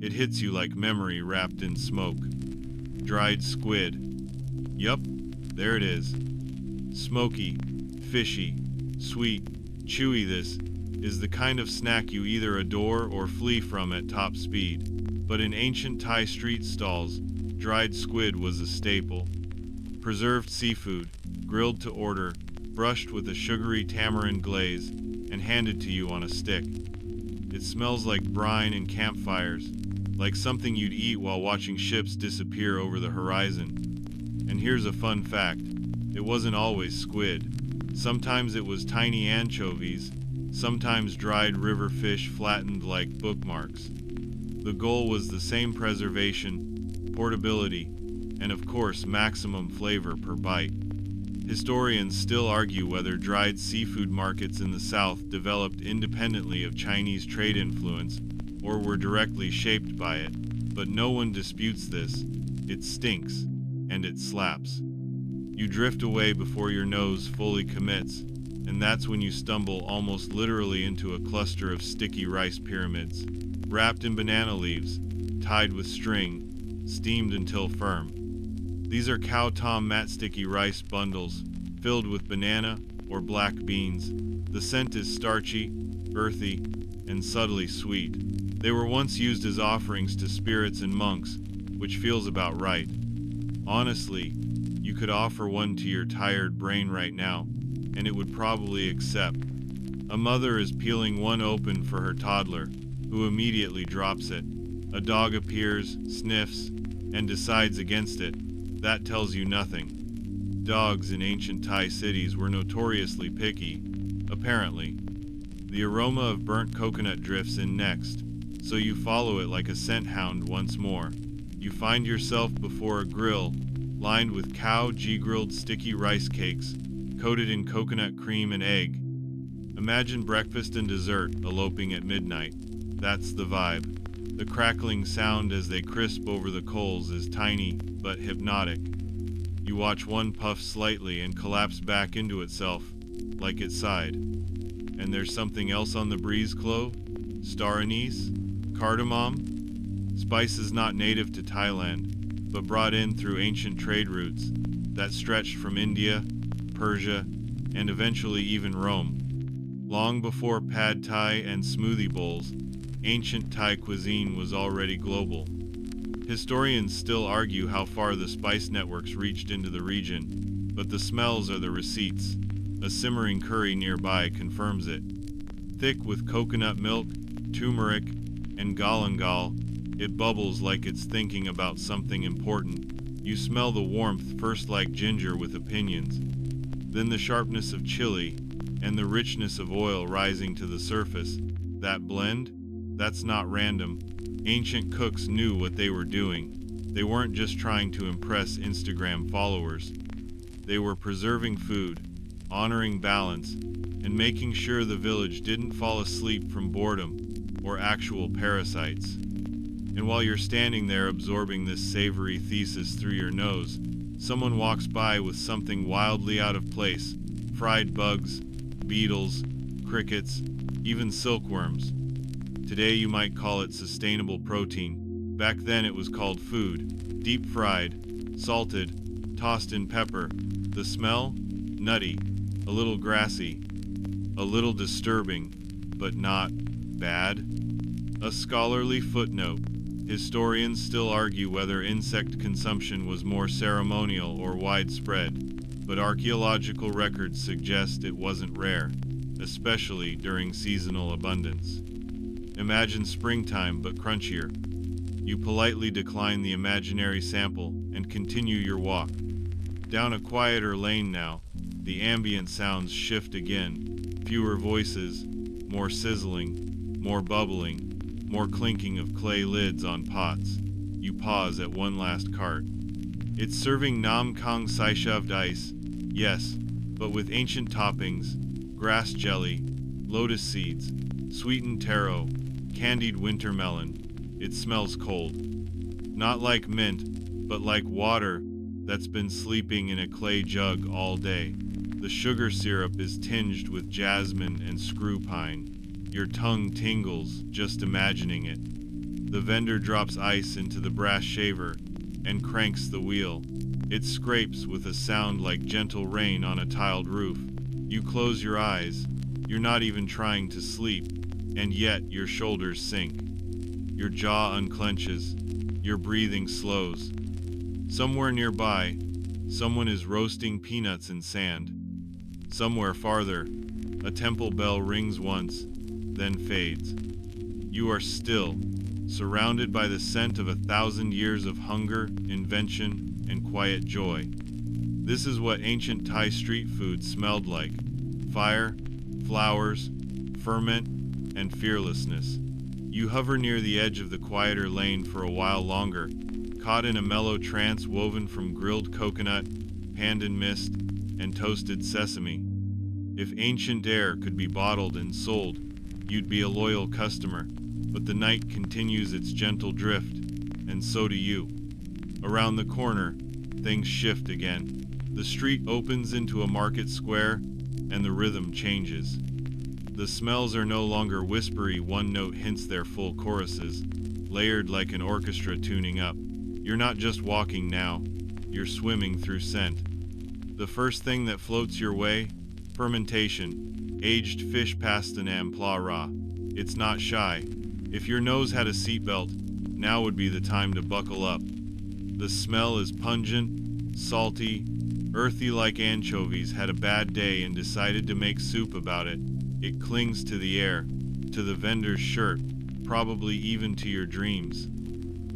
it hits you like memory wrapped in smoke. Dried squid. Yup, there it is. Smoky, fishy, sweet, chewy. This is the kind of snack you either adore or flee from at top speed. But in ancient Thai street stalls, dried squid was a staple. Preserved seafood, grilled to order, brushed with a sugary tamarind glaze, and handed to you on a stick. It smells like brine and campfires, like something you'd eat while watching ships disappear over the horizon. And here's a fun fact. It wasn't always squid. Sometimes it was tiny anchovies, sometimes dried river fish flattened like bookmarks. The goal was the same: preservation, portability, and of course maximum flavor per bite. Historians still argue whether dried seafood markets in the South developed independently of Chinese trade influence or were directly shaped by it, but no one disputes this. It stinks, and it slaps. You drift away before your nose fully commits, and that's when you stumble almost literally into a cluster of sticky rice pyramids, wrapped in banana leaves, tied with string, steamed until firm. These are cow tom matsticky rice bundles, filled with banana or black beans. The scent is starchy, earthy, and subtly sweet. They were once used as offerings to spirits and monks, which feels about right. Honestly, you could offer one to your tired brain right now, and it would probably accept. A mother is peeling one open for her toddler, who immediately drops it. A dog appears, sniffs, and decides against it. That tells you nothing. Dogs in ancient Thai cities were notoriously picky, apparently. The aroma of burnt coconut drifts in next, so you follow it like a scent hound once more. You find yourself before a grill, lined with cow grilled sticky rice cakes, coated in coconut cream and egg. Imagine breakfast and dessert eloping at midnight. That's the vibe. The crackling sound as they crisp over the coals is tiny, but hypnotic. You watch one puff slightly and collapse back into itself, like it sighed. And there's something else on the breeze clove? Star anise? Cardamom? Spices not native to Thailand, but brought in through ancient trade routes that stretched from India, Persia, and eventually even Rome. Long before pad thai and smoothie bowls, ancient Thai cuisine was already global. Historians still argue how far the spice networks reached into the region, but the smells are the receipts. A simmering curry nearby confirms it. Thick with coconut milk, turmeric, and galangal, it bubbles like it's thinking about something important. You smell the warmth first like ginger with opinions, then the sharpness of chili, and the richness of oil rising to the surface. That blend? That's not random. Ancient cooks knew what they were doing. They weren't just trying to impress Instagram followers. They were preserving food, honoring balance, and making sure the village didn't fall asleep from boredom or actual parasites. And while you're standing there absorbing this savory thesis through your nose, someone walks by with something wildly out of place: fried bugs, beetles, crickets, even silkworms. Today you might call it sustainable protein. Back then it was called food. Deep fried, salted, tossed in pepper. The smell? Nutty, a little grassy, a little disturbing, but not bad. A scholarly footnote. Historians still argue whether insect consumption was more ceremonial or widespread, but archaeological records suggest it wasn't rare, especially during seasonal abundance. Imagine springtime but crunchier. You politely decline the imaginary sample and continue your walk. Down a quieter lane now, the ambient sounds shift again. Fewer voices, more sizzling, more bubbling, more clinking of clay lids on pots. You pause at one last cart. It's serving Nam Kang Sai shoved ice, yes, but with ancient toppings: grass jelly, lotus seeds, sweetened taro, candied winter melon. It smells cold. Not like mint, but like water that's been sleeping in a clay jug all day. The sugar syrup is tinged with jasmine and screw pine. Your tongue tingles just imagining it. The vendor drops ice into the brass shaver and cranks the wheel. It scrapes with a sound like gentle rain on a tiled roof. You close your eyes. You're not even trying to sleep, and yet your shoulders sink. Your jaw unclenches. Your breathing slows. Somewhere nearby, someone is roasting peanuts in sand. Somewhere farther, a temple bell rings once, then fades. You are still, surrounded by the scent of 1,000 years of hunger, invention, and quiet joy. This is what ancient Thai street food smelled like: fire, flowers, ferment, and fearlessness. You hover near the edge of the quieter lane for a while longer, caught in a mellow trance woven from grilled coconut, pandan mist, and toasted sesame. If ancient air could be bottled and sold, you'd be a loyal customer. But the night continues its gentle drift, and so do you. Around the corner, things shift again. The street opens into a market square, and the rhythm changes. The smells are no longer whispery one-note hints, they're full choruses, layered like an orchestra tuning up. You're not just walking now, you're swimming through scent. The first thing that floats your way? Fermentation. Aged fish pastanam pla ra. It's not shy. If your nose had a seatbelt, now would be the time to buckle up. The smell is pungent, salty, earthy, like anchovies had a bad day and decided to make soup about it. It clings to the air, to the vendor's shirt, probably even to your dreams.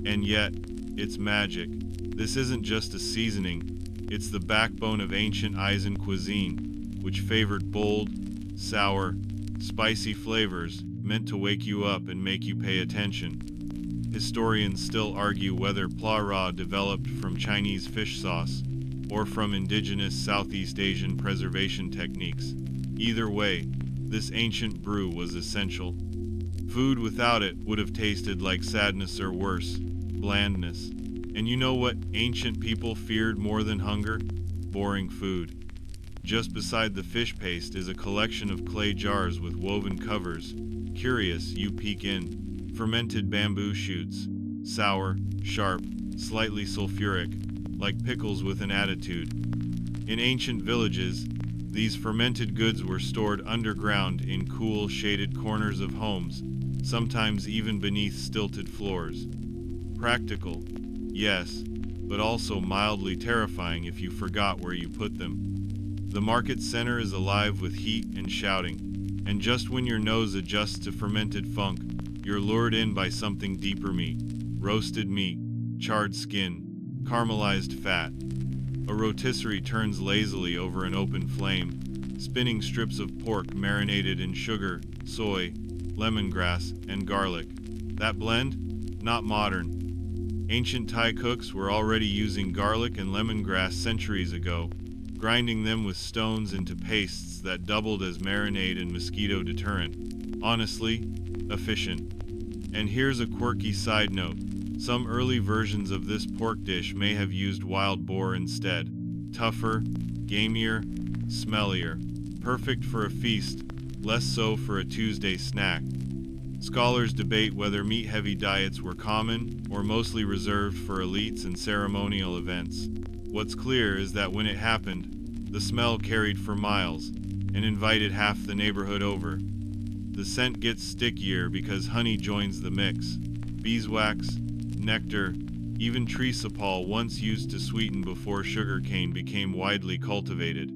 And yet, it's magic. This isn't just a seasoning, it's the backbone of ancient Asian cuisine, which favored bold, sour, spicy flavors meant to wake you up and make you pay attention. Historians still argue whether pla ra developed from Chinese fish sauce or from indigenous Southeast Asian preservation techniques. Either way, this ancient brew was essential. Food without it would have tasted like sadness or worse, blandness. And you know what ancient people feared more than hunger? Boring food. Just beside the fish paste is a collection of clay jars with woven covers. Curious, you peek in. Fermented bamboo shoots. Sour, sharp, slightly sulfuric, like pickles with an attitude. In ancient villages, these fermented goods were stored underground in cool, shaded corners of homes, sometimes even beneath stilted floors. Practical, yes, but also mildly terrifying if you forgot where you put them. The market center is alive with heat and shouting, and just when your nose adjusts to fermented funk, you're lured in by something deeper: meat, roasted meat, charred skin, caramelized fat. A rotisserie turns lazily over an open flame, spinning strips of pork marinated in sugar, soy, lemongrass, and garlic. That blend? Not modern. Ancient Thai cooks were already using garlic and lemongrass centuries ago, grinding them with stones into pastes that doubled as marinade and mosquito deterrent. Honestly, efficient. And here's a quirky side note. Some early versions of this pork dish may have used wild boar instead. Tougher, gamier, smellier. Perfect for a feast, less so for a Tuesday snack. Scholars debate whether meat-heavy diets were common or mostly reserved for elites and ceremonial events. What's clear is that when it happened, the smell carried for miles and invited half the neighborhood over. The scent gets stickier because honey joins the mix. Beeswax, nectar, even tree sapal, once used to sweeten before sugarcane became widely cultivated.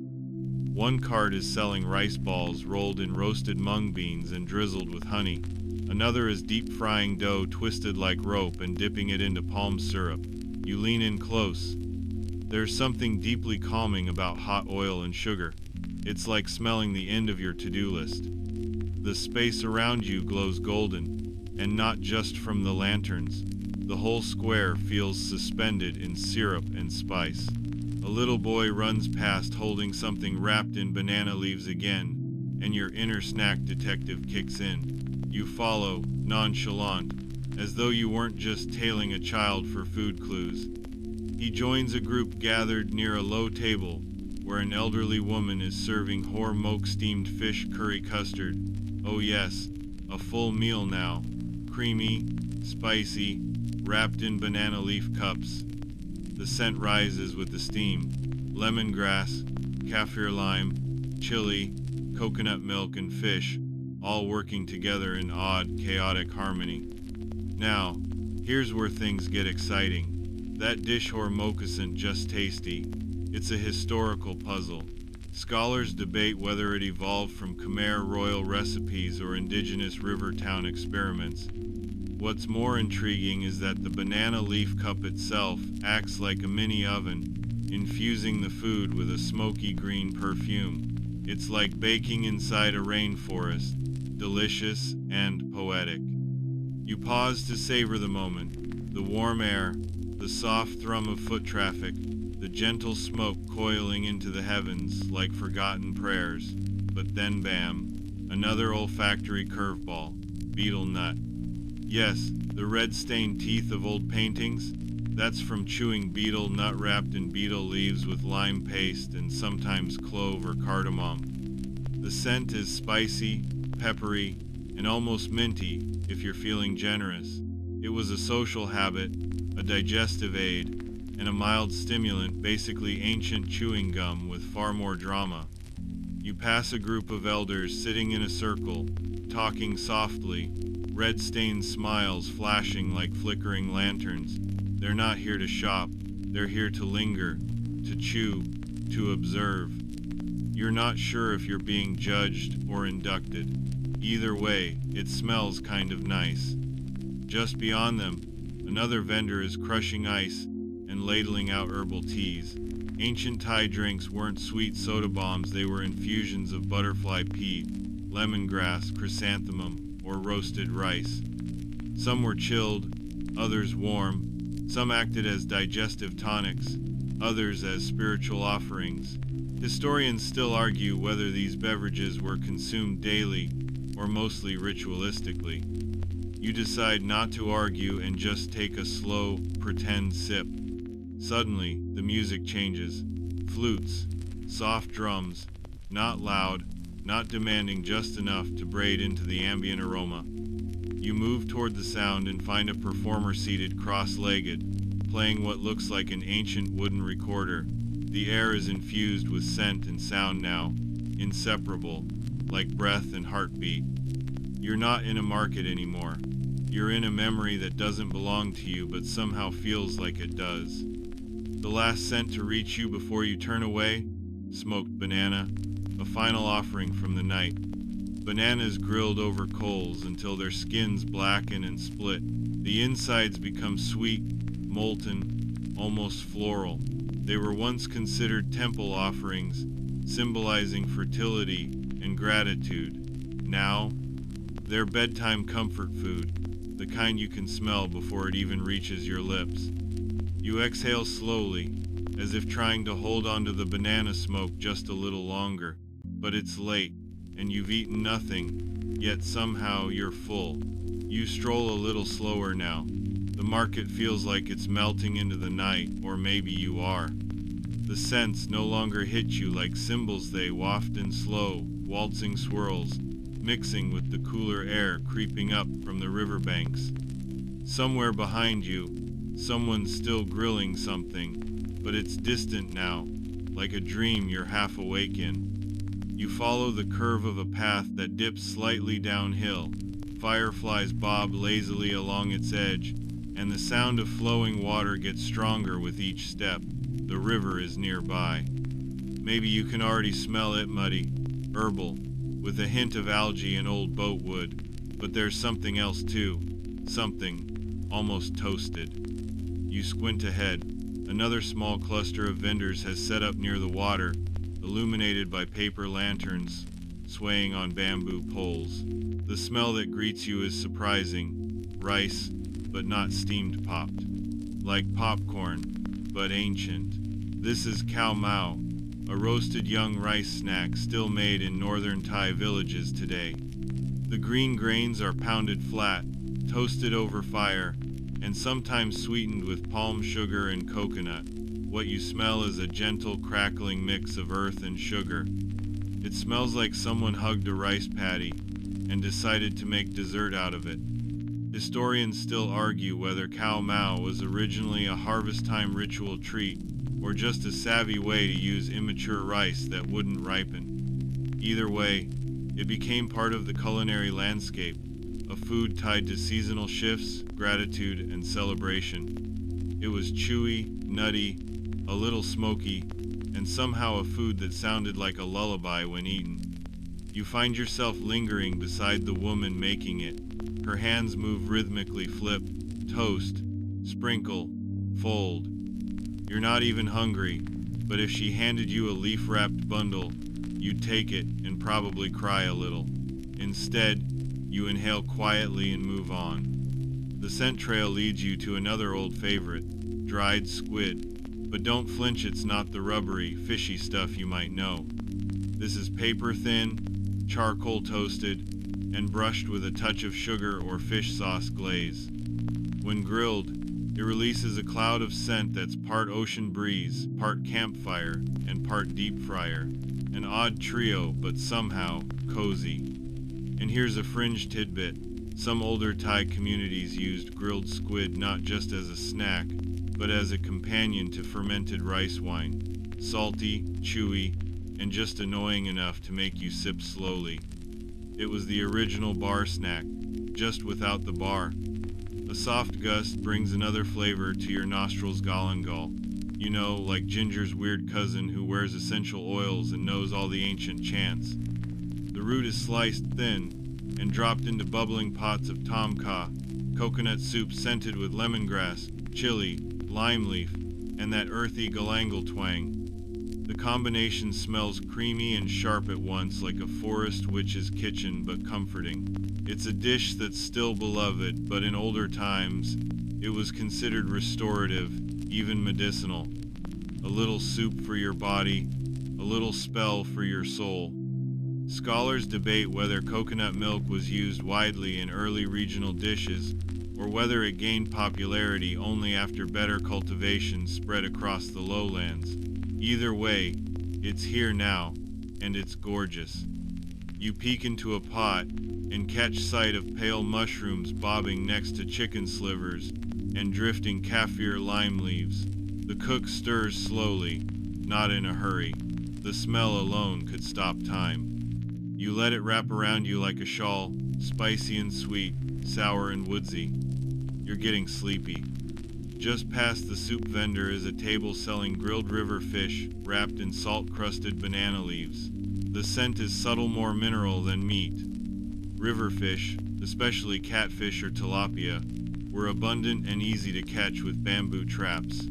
One cart is selling rice balls rolled in roasted mung beans and drizzled with honey. Another is deep frying dough twisted like rope and dipping it into palm syrup. You lean in close. There's something deeply calming about hot oil and sugar. It's like smelling the end of your to-do list. The space around you glows golden, and not just from the lanterns. The whole square feels suspended in syrup and spice. A little boy runs past holding something wrapped in banana leaves again, and your inner snack detective kicks in. You follow, nonchalant, as though you weren't just tailing a child for food clues. He joins a group gathered near a low table, where an elderly woman is serving mock steamed fish curry custard. Oh yes, a full meal now. Creamy, spicy, wrapped in banana leaf cups. The scent rises with the steam. Lemongrass, kaffir lime, chili, coconut milk, and fish, all working together in odd, chaotic harmony. Now, here's where things get exciting. That dish mock isn't just tasty, it's a historical puzzle. Scholars debate whether it evolved from Khmer royal recipes or indigenous river town experiments. What's more intriguing is that the banana leaf cup itself acts like a mini oven, infusing the food with a smoky green perfume. It's like baking inside a rainforest, delicious and poetic. You pause to savor the moment, the warm air, the soft thrum of foot traffic, the gentle smoke coiling into the heavens like forgotten prayers. But then bam, another olfactory curveball: beetle nut. Yes, the red-stained teeth of old paintings. That's from chewing beetle nut wrapped in beetle leaves with lime paste and sometimes clove or cardamom. The scent is spicy, peppery, and almost minty if you're feeling generous. It was a social habit, a digestive aid, and a mild stimulant, basically ancient chewing gum with far more drama. You pass a group of elders sitting in a circle, talking softly, red-stained smiles flashing like flickering lanterns. They're not here to shop, they're here to linger, to chew, to observe. You're not sure if you're being judged or inducted. Either way, it smells kind of nice. Just beyond them, another vendor is crushing ice and ladling out herbal teas. Ancient Thai drinks weren't sweet soda bombs, they were infusions of butterfly pea, lemongrass, chrysanthemum, or roasted rice. Some were chilled, others warm. Some acted as digestive tonics, others as spiritual offerings. Historians still argue whether these beverages were consumed daily or mostly ritualistically. You decide not to argue and just take a slow, pretend sip. Suddenly, the music changes. Flutes, Soft drums, not loud, not demanding, just enough to braid into the ambient aroma. You move toward the sound and find a performer seated cross-legged, playing what looks like an ancient wooden recorder. The air is infused with scent and sound now, inseparable, like breath and heartbeat. You're not in a market anymore. You're in a memory that doesn't belong to you but somehow feels like it does. The last scent to reach you before you turn away? Smoked banana, a final offering from the night. Bananas grilled over coals until their skins blacken and split. The insides become sweet, molten, almost floral. They were once considered temple offerings, symbolizing fertility and gratitude. Now, they're bedtime comfort food, the kind you can smell before it even reaches your lips. You exhale slowly, as if trying to hold onto the banana smoke just a little longer. But it's late, and you've eaten nothing, yet somehow you're full. You stroll a little slower now. The market feels like it's melting into the night, or maybe you are. The scents no longer hit you like cymbals, they waft in slow, waltzing swirls, mixing with the cooler air creeping up from the riverbanks. Somewhere behind you, someone's still grilling something, but it's distant now, like a dream you're half awake in. You follow the curve of a path that dips slightly downhill. Fireflies bob lazily along its edge, and the sound of flowing water gets stronger with each step. The river is nearby. Maybe you can already smell it, muddy, herbal, with a hint of algae and old boatwood. But there's something else too. Something almost toasted. You squint ahead. Another small cluster of vendors has set up near the water, illuminated by paper lanterns, swaying on bamboo poles. The smell that greets you is surprising. Rice, but not steamed popped. Like popcorn, but ancient. This is cow mao, a roasted young rice snack still made in northern Thai villages today. The green grains are pounded flat, toasted over fire, and sometimes sweetened with palm sugar and coconut. What you smell is a gentle, crackling mix of earth and sugar. It smells like someone hugged a rice paddy and decided to make dessert out of it. Historians still argue whether cow mao was originally a harvest-time ritual treat or just a savvy way to use immature rice that wouldn't ripen. Either way, it became part of the culinary landscape, a food tied to seasonal shifts, gratitude, and celebration. It was chewy, nutty, a little smoky, and somehow a food that sounded like a lullaby when eaten. You find yourself lingering beside the woman making it. Her hands move rhythmically, flip, toast, sprinkle, fold. You're not even hungry, but if she handed you a leaf-wrapped bundle, you'd take it and probably cry a little. Instead, you inhale quietly and move on. The scent trail leads you to another old favorite, dried squid. But don't flinch, it's not the rubbery, fishy stuff you might know. This is paper thin, charcoal toasted, and brushed with a touch of sugar or fish sauce glaze. When grilled, it releases a cloud of scent that's part ocean breeze, part campfire, and part deep fryer. An odd trio, but somehow cozy. And here's a fringe tidbit. Some older Thai communities used grilled squid not just as a snack, but as a companion to fermented rice wine. Salty, chewy, and just annoying enough to make you sip slowly. It was the original bar snack, just without the bar. A soft gust brings another flavor to your nostrils, galangal. You know, like Ginger's weird cousin who wears essential oils and knows all the ancient chants. The root is sliced thin and dropped into bubbling pots of tom kha, coconut soup scented with lemongrass, chili, lime leaf, and that earthy galangal twang. The combination smells creamy and sharp at once, like a forest witch's kitchen, but comforting. It's a dish that's still beloved, but in older times, it was considered restorative, even medicinal. A little soup for your body, a little spell for your soul. Scholars debate whether coconut milk was used widely in early regional dishes, or whether it gained popularity only after better cultivation spread across the lowlands. Either way, It's here now, and it's gorgeous. You peek into a pot and catch sight of pale mushrooms bobbing next to chicken slivers and drifting kaffir lime leaves. The cook stirs slowly, not in a hurry. The smell alone could stop time. You let it wrap around you like a shawl, spicy and sweet, sour and woodsy. You're getting sleepy. Just past the soup vendor is a table selling grilled river fish wrapped in salt-crusted banana leaves. The scent is subtle, more mineral than meat. River fish, especially catfish or tilapia, were abundant and easy to catch with bamboo traps.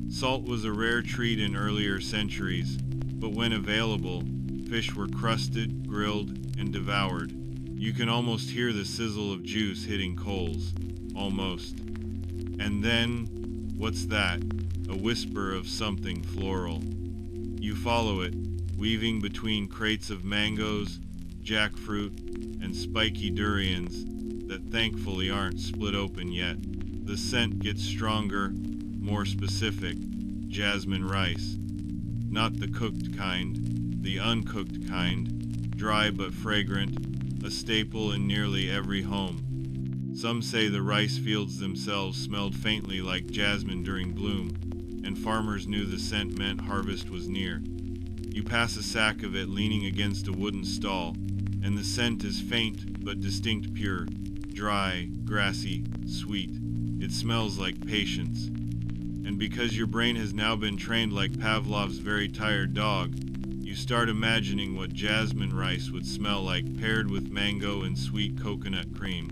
Salt was a rare treat in earlier centuries, but when available, fish were crusted, grilled, and devoured. You can almost hear the sizzle of juice hitting coals. Almost. And then, what's that? A whisper of something floral. You follow it, weaving between crates of mangoes, jackfruit, and spiky durians that thankfully aren't split open yet. The scent gets stronger, more specific. Jasmine rice. Not the cooked kind, the uncooked kind, dry but fragrant, a staple in nearly every home. Some say the rice fields themselves smelled faintly like jasmine during bloom, and farmers knew the scent meant harvest was near. You pass a sack of it leaning against a wooden stall, and the scent is faint but distinct, pure, dry, grassy, sweet. It smells like patience. And because your brain has now been trained like Pavlov's very tired dog, you start imagining what jasmine rice would smell like paired with mango and sweet coconut cream.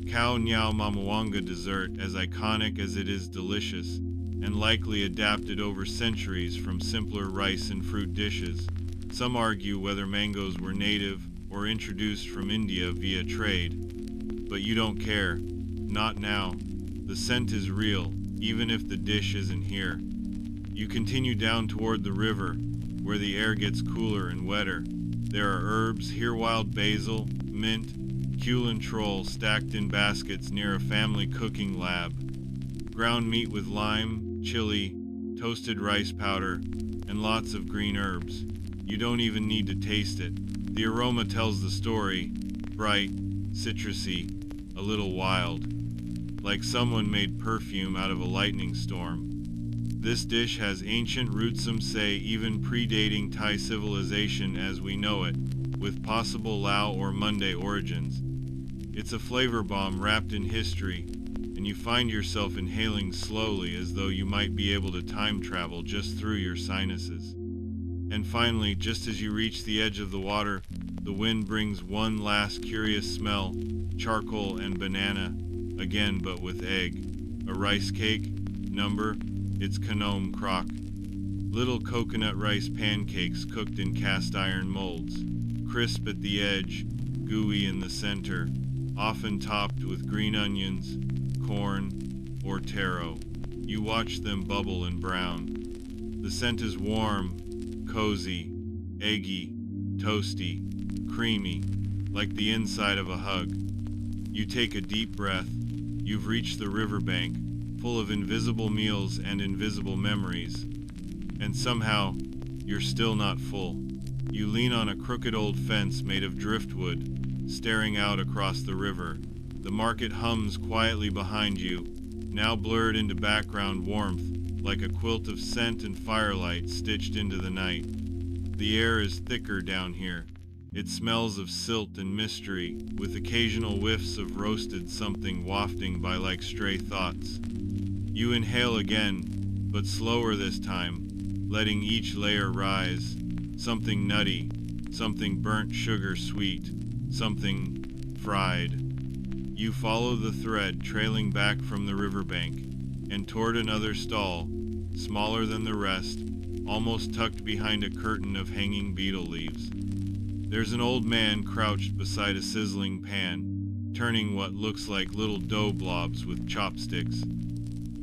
Khao Nyao Mamawanga dessert, as iconic as it is delicious, and likely adapted over centuries from simpler rice and fruit dishes. Some argue whether mangoes were native or introduced from India via trade. But you don't care. Not now. The scent is real, even if the dish isn't here. You continue down toward the river, where the air gets cooler and wetter. There are herbs, here wild basil, mint, culantro stacked in baskets near a family cooking lab. Ground meat with lime, chili, toasted rice powder, and lots of green herbs. You don't even need to taste it. The aroma tells the story, bright, citrusy, a little wild. Like someone made perfume out of a lightning storm. This dish has ancient roots, some say even predating Thai civilization as we know it, with possible Lao or Mundé origins. It's a flavor bomb wrapped in history, and you find yourself inhaling slowly as though you might be able to time travel just through your sinuses. And finally, just as you reach the edge of the water, the wind brings one last curious smell, charcoal and banana, again but with egg. A rice cake, number, it's Kanom Crock. Little coconut rice pancakes cooked in cast iron molds, crisp at the edge, gooey in the center, often topped with green onions, corn, or taro. You watch them bubble and brown. The scent is warm, cozy, eggy, toasty, creamy, like the inside of a hug. You take a deep breath. You've reached the riverbank, full of invisible meals and invisible memories. And somehow, you're still not full. You lean on a crooked old fence made of driftwood, staring out across the river. The market hums quietly behind you, now blurred into background warmth, like a quilt of scent and firelight stitched into the night. The air is thicker down here. It smells of silt and mystery, with occasional whiffs of roasted something wafting by like stray thoughts. You inhale again, but slower this time, letting each layer rise. Something nutty, something burnt sugar sweet, something fried. You follow the thread trailing back from the riverbank, and toward another stall, smaller than the rest, almost tucked behind a curtain of hanging beetle leaves. There's an old man crouched beside a sizzling pan, turning what looks like little dough blobs with chopsticks.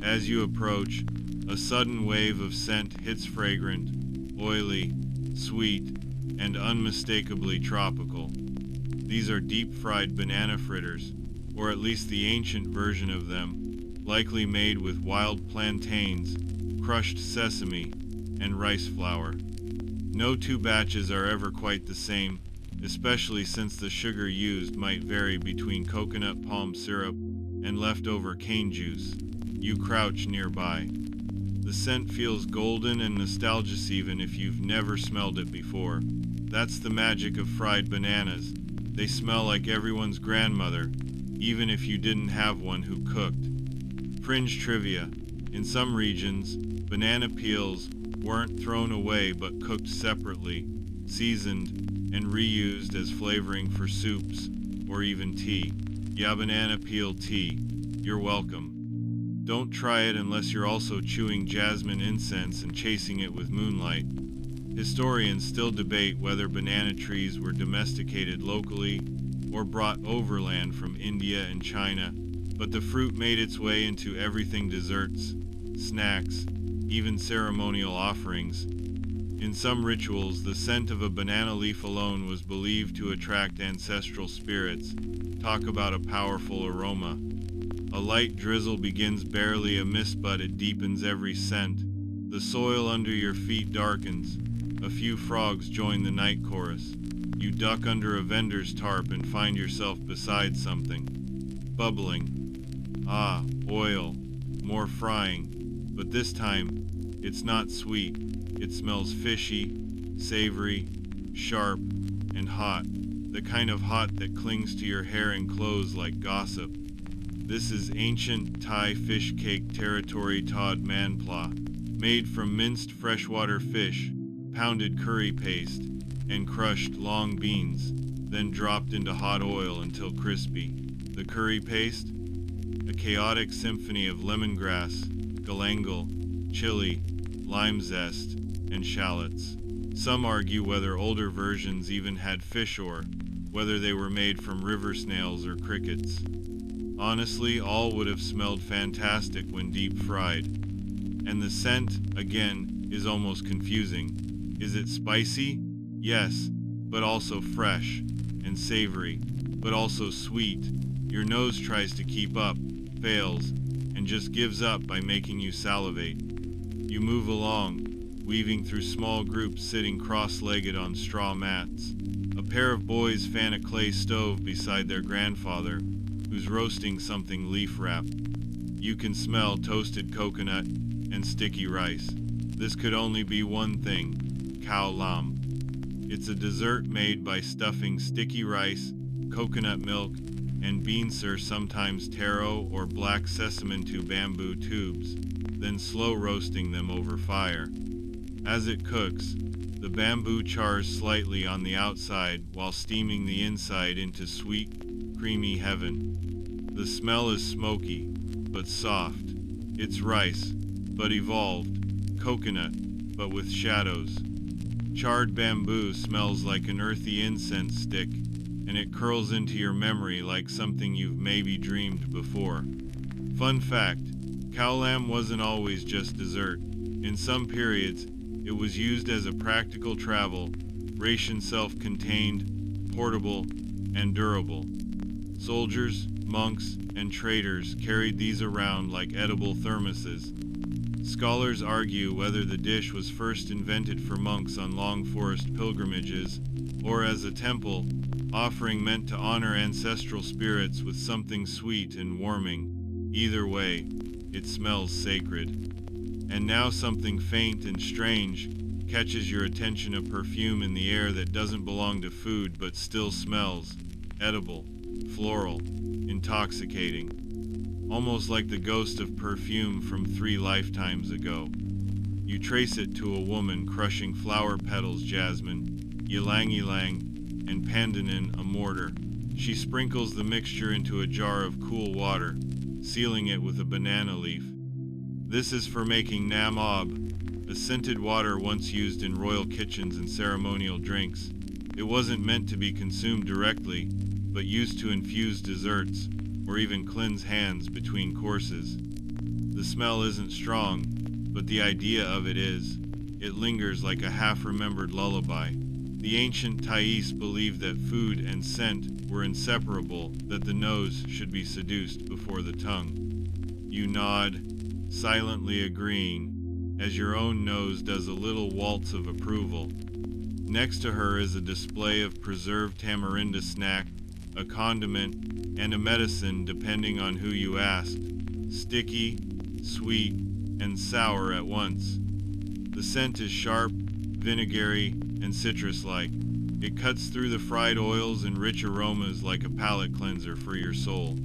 As you approach, a sudden wave of scent hits, fragrant, oily, sweet, and unmistakably tropical. These are deep-fried banana fritters, or at least the ancient version of them, likely made with wild plantains, crushed sesame, and rice flour. No two batches are ever quite the same, especially since the sugar used might vary between coconut palm syrup and leftover cane juice. You crouch nearby. The scent feels golden and nostalgic even if you've never smelled it before. That's the magic of fried bananas. They smell like everyone's grandmother, even if you didn't have one who cooked. Fringe trivia. In some regions, banana peels weren't thrown away but cooked separately, seasoned, and reused as flavoring for soups, or even tea. Yeah, banana peel tea. You're welcome. Don't try it unless you're also chewing jasmine incense and chasing it with moonlight. Historians still debate whether banana trees were domesticated locally or brought overland from India and China, but the fruit made its way into everything: desserts, snacks, even ceremonial offerings. In some rituals, the scent of a banana leaf alone was believed to attract ancestral spirits. Talk about a powerful aroma. A light drizzle begins barely a mist, but it deepens every scent. The soil under your feet darkens. A few frogs join the night chorus. You duck under a vendor's tarp and find yourself beside something. Bubbling. Ah, oil. More frying. But this time, it's not sweet. It smells fishy, savory, sharp, and hot. The kind of hot that clings to your hair and clothes like gossip. This is ancient Thai fish cake territory tod man pla, made from minced freshwater fish, pounded curry paste, and crushed long beans, then dropped into hot oil until crispy. The curry paste? A chaotic symphony of lemongrass, galangal, chili, lime zest, and shallots. Some argue whether older versions even had fish or whether they were made from river snails or crickets. Honestly, all would have smelled fantastic when deep fried. And the scent, again, is almost confusing. Is it spicy? Yes, but also fresh, and savory, but also sweet. Your nose tries to keep up, fails, and just gives up by making you salivate. You move along, weaving through small groups sitting cross-legged on straw mats. A pair of boys fan a clay stove beside their grandfather, who's roasting something leaf-wrapped. You can smell toasted coconut and sticky rice. This could only be one thing: cow lam. It's a dessert made by stuffing sticky rice, coconut milk, and beans, or sometimes taro or black sesame, into bamboo tubes, then slow roasting them over fire. As it cooks, the bamboo chars slightly on the outside while steaming the inside into sweet, creamy heaven. The smell is smoky, but soft. It's rice, but evolved. Coconut, but with shadows. Charred bamboo smells like an earthy incense stick, and it curls into your memory like something you've maybe dreamed before. Fun fact, cow lamb wasn't always just dessert. In some periods, it was used as a practical travel ration, self-contained, portable, and durable. Soldiers, monks, and traders carried these around like edible thermoses. Scholars argue whether the dish was first invented for monks on long forest pilgrimages, or as a temple offering meant to honor ancestral spirits with something sweet and warming. Either way, it smells sacred. And now something faint and strange catches your attention: a perfume in the air that doesn't belong to food but still smells edible, floral, intoxicating, almost like the ghost of perfume from 3 lifetimes ago. You trace it to a woman crushing flower petals, jasmine, ylang-ylang, and pandan in a mortar. She sprinkles the mixture into a jar of cool water, sealing it with a banana leaf. This is for making nam ob, a scented water once used in royal kitchens and ceremonial drinks. It wasn't meant to be consumed directly, but used to infuse desserts, or even cleanse hands between courses. The smell isn't strong, but the idea of it is. It lingers like a half-remembered lullaby. The ancient Thais believed that food and scent were inseparable, that the nose should be seduced before the tongue. You nod, silently agreeing, as your own nose does a little waltz of approval. Next to her is a display of preserved tamarind snack, a condiment, and a medicine depending on who you asked. Sticky, sweet, and sour at once. The scent is sharp, vinegary, and citrus-like. It cuts through the fried oils and rich aromas like a palate cleanser for your soul.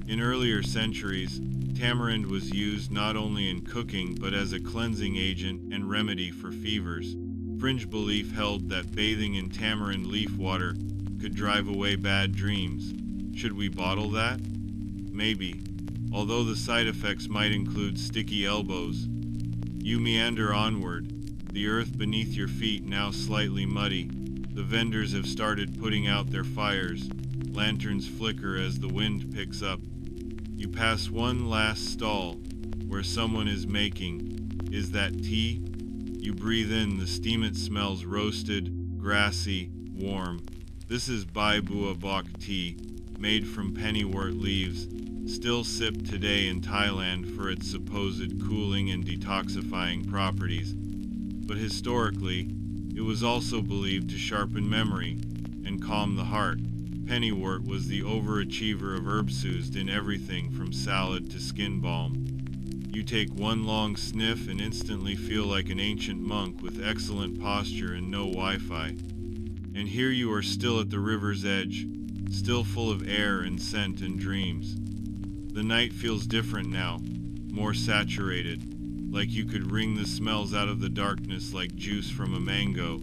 In earlier centuries, tamarind was used not only in cooking but as a cleansing agent and remedy for fevers. Fringe belief held that bathing in tamarind leaf water could drive away bad dreams. Should we bottle that? Maybe, although the side effects might include sticky elbows. You meander onward, the earth beneath your feet now slightly muddy. The vendors have started putting out their fires. Lanterns flicker as the wind picks up. You pass one last stall where someone is making. Is that tea? You breathe in the steam. It smells roasted, grassy, warm. This is Bai Bua Bok tea, made from pennywort leaves, still sipped today in Thailand for its supposed cooling and detoxifying properties. But historically, it was also believed to sharpen memory and calm the heart. Pennywort was the overachiever of herbs used in everything from salad to skin balm. You take one long sniff and instantly feel like an ancient monk with excellent posture and no Wi-Fi. And here you are still at the river's edge, still full of air and scent and dreams. The night feels different now, more saturated, like you could wring the smells out of the darkness like juice from a mango.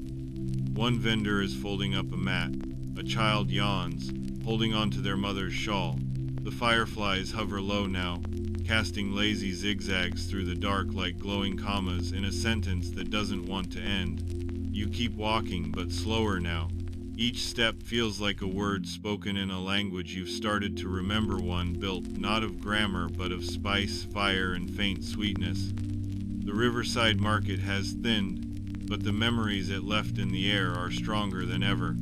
One vendor is folding up a mat. A child yawns, holding onto their mother's shawl. The fireflies hover low now, casting lazy zigzags through the dark like glowing commas in a sentence that doesn't want to end. You keep walking, but slower now. Each step feels like a word spoken in a language you've started to remember, one built not of grammar but of spice, fire, and faint sweetness. The riverside market has thinned, but the memories it left in the air are stronger than ever.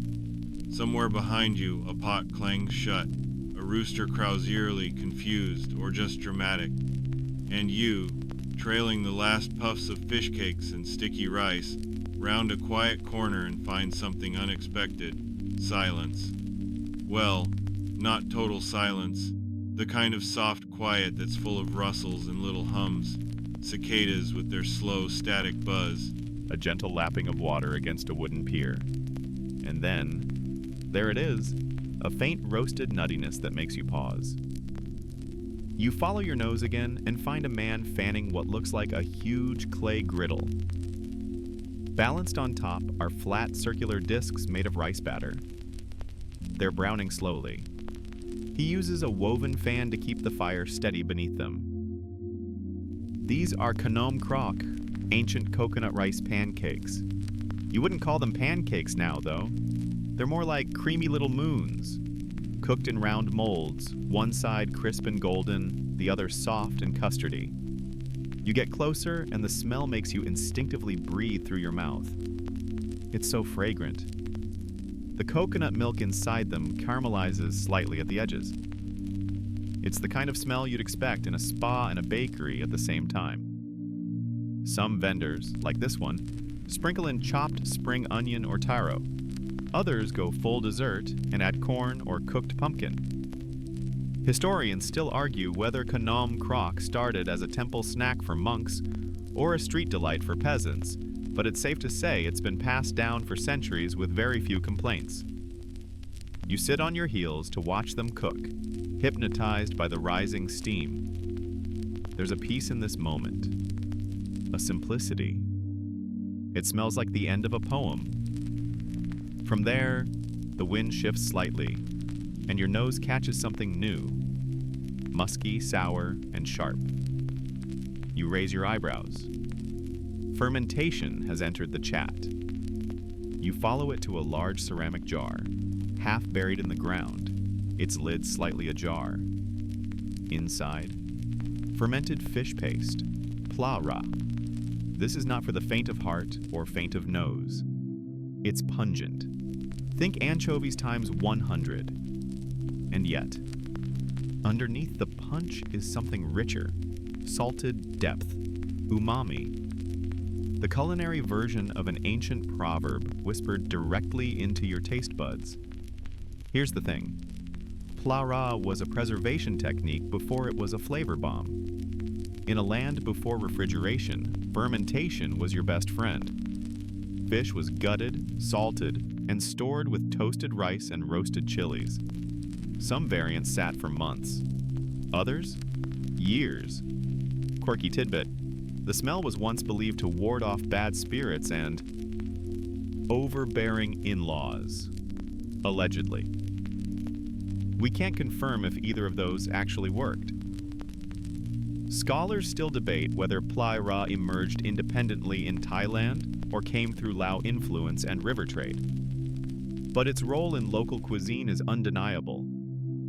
Somewhere behind you, a pot clangs shut, a rooster crows eerily, confused, or just dramatic. And you, trailing the last puffs of fish cakes and sticky rice, round a quiet corner and find something unexpected. Silence. Well, not total silence. The kind of soft quiet that's full of rustles and little hums. Cicadas with their slow, static buzz. A gentle lapping of water against a wooden pier. And then, there it is, a faint roasted nuttiness that makes you pause. You follow your nose again and find a man fanning what looks like a huge clay griddle. Balanced on top are flat circular discs made of rice batter. They're browning slowly. He uses a woven fan to keep the fire steady beneath them. These are Kanom Krok, ancient coconut rice pancakes. You wouldn't call them pancakes now, though. They're more like creamy little moons, cooked in round molds, one side crisp and golden, the other soft and custardy. You get closer, and the smell makes you instinctively breathe through your mouth. It's so fragrant. The coconut milk inside them caramelizes slightly at the edges. It's the kind of smell you'd expect in a spa and a bakery at the same time. Some vendors, like this one, sprinkle in chopped spring onion or taro. Others go full dessert and add corn or cooked pumpkin. Historians still argue whether Kanom Krok started as a temple snack for monks or a street delight for peasants, but it's safe to say it's been passed down for centuries with very few complaints. You sit on your heels to watch them cook, hypnotized by the rising steam. There's a peace in this moment, a simplicity. It smells like the end of a poem. From there, the wind shifts slightly, and your nose catches something new, musky, sour, and sharp. You raise your eyebrows. Fermentation has entered the chat. You follow it to a large ceramic jar, half buried in the ground, its lid slightly ajar. Inside, fermented fish paste, plara. This is not for the faint of heart or faint of nose. It's pungent. Think anchovies times 100. And yet, underneath the punch is something richer, salted depth, umami. the culinary version of an ancient proverb whispered directly into your taste buds. Here's the thing. Plara was a preservation technique before it was a flavor bomb. In a land before refrigeration, fermentation was your best friend. Fish was gutted, salted, and stored with toasted rice and roasted chilies. Some variants sat for months. Others? Years. Quirky tidbit. The smell was once believed to ward off bad spirits and overbearing in-laws. Allegedly. We can't confirm if either of those actually worked. Scholars still debate whether Plai Ra emerged independently in Thailand or came through Lao influence and river trade. But its role in local cuisine is undeniable.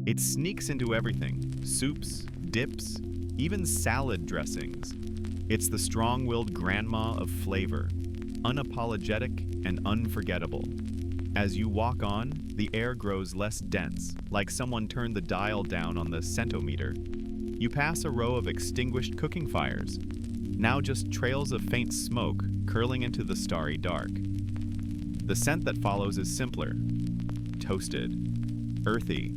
It sneaks into everything: soups, dips, even salad dressings. It's the strong-willed grandma of flavor, unapologetic and unforgettable. As you walk on, the air grows less dense, like someone turned the dial down on the centometer. You pass a row of extinguished cooking fires, now just trails of faint smoke curling into the starry dark. The scent that follows is simpler, toasted, earthy.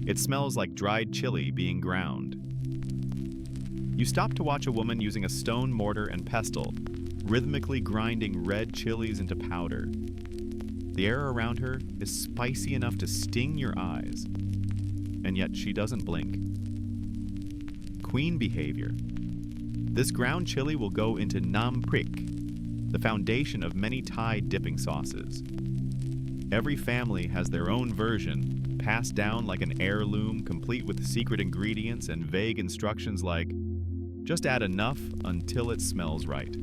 It smells like dried chili being ground. You stop to watch a woman using a stone mortar and pestle, rhythmically grinding red chilies into powder. The air around her is spicy enough to sting your eyes, and yet she doesn't blink. Queen behavior. This ground chili will go into nam prik, the foundation of many Thai dipping sauces. Every family has their own version, passed down like an heirloom, complete with secret ingredients and vague instructions like, just add enough until it smells right.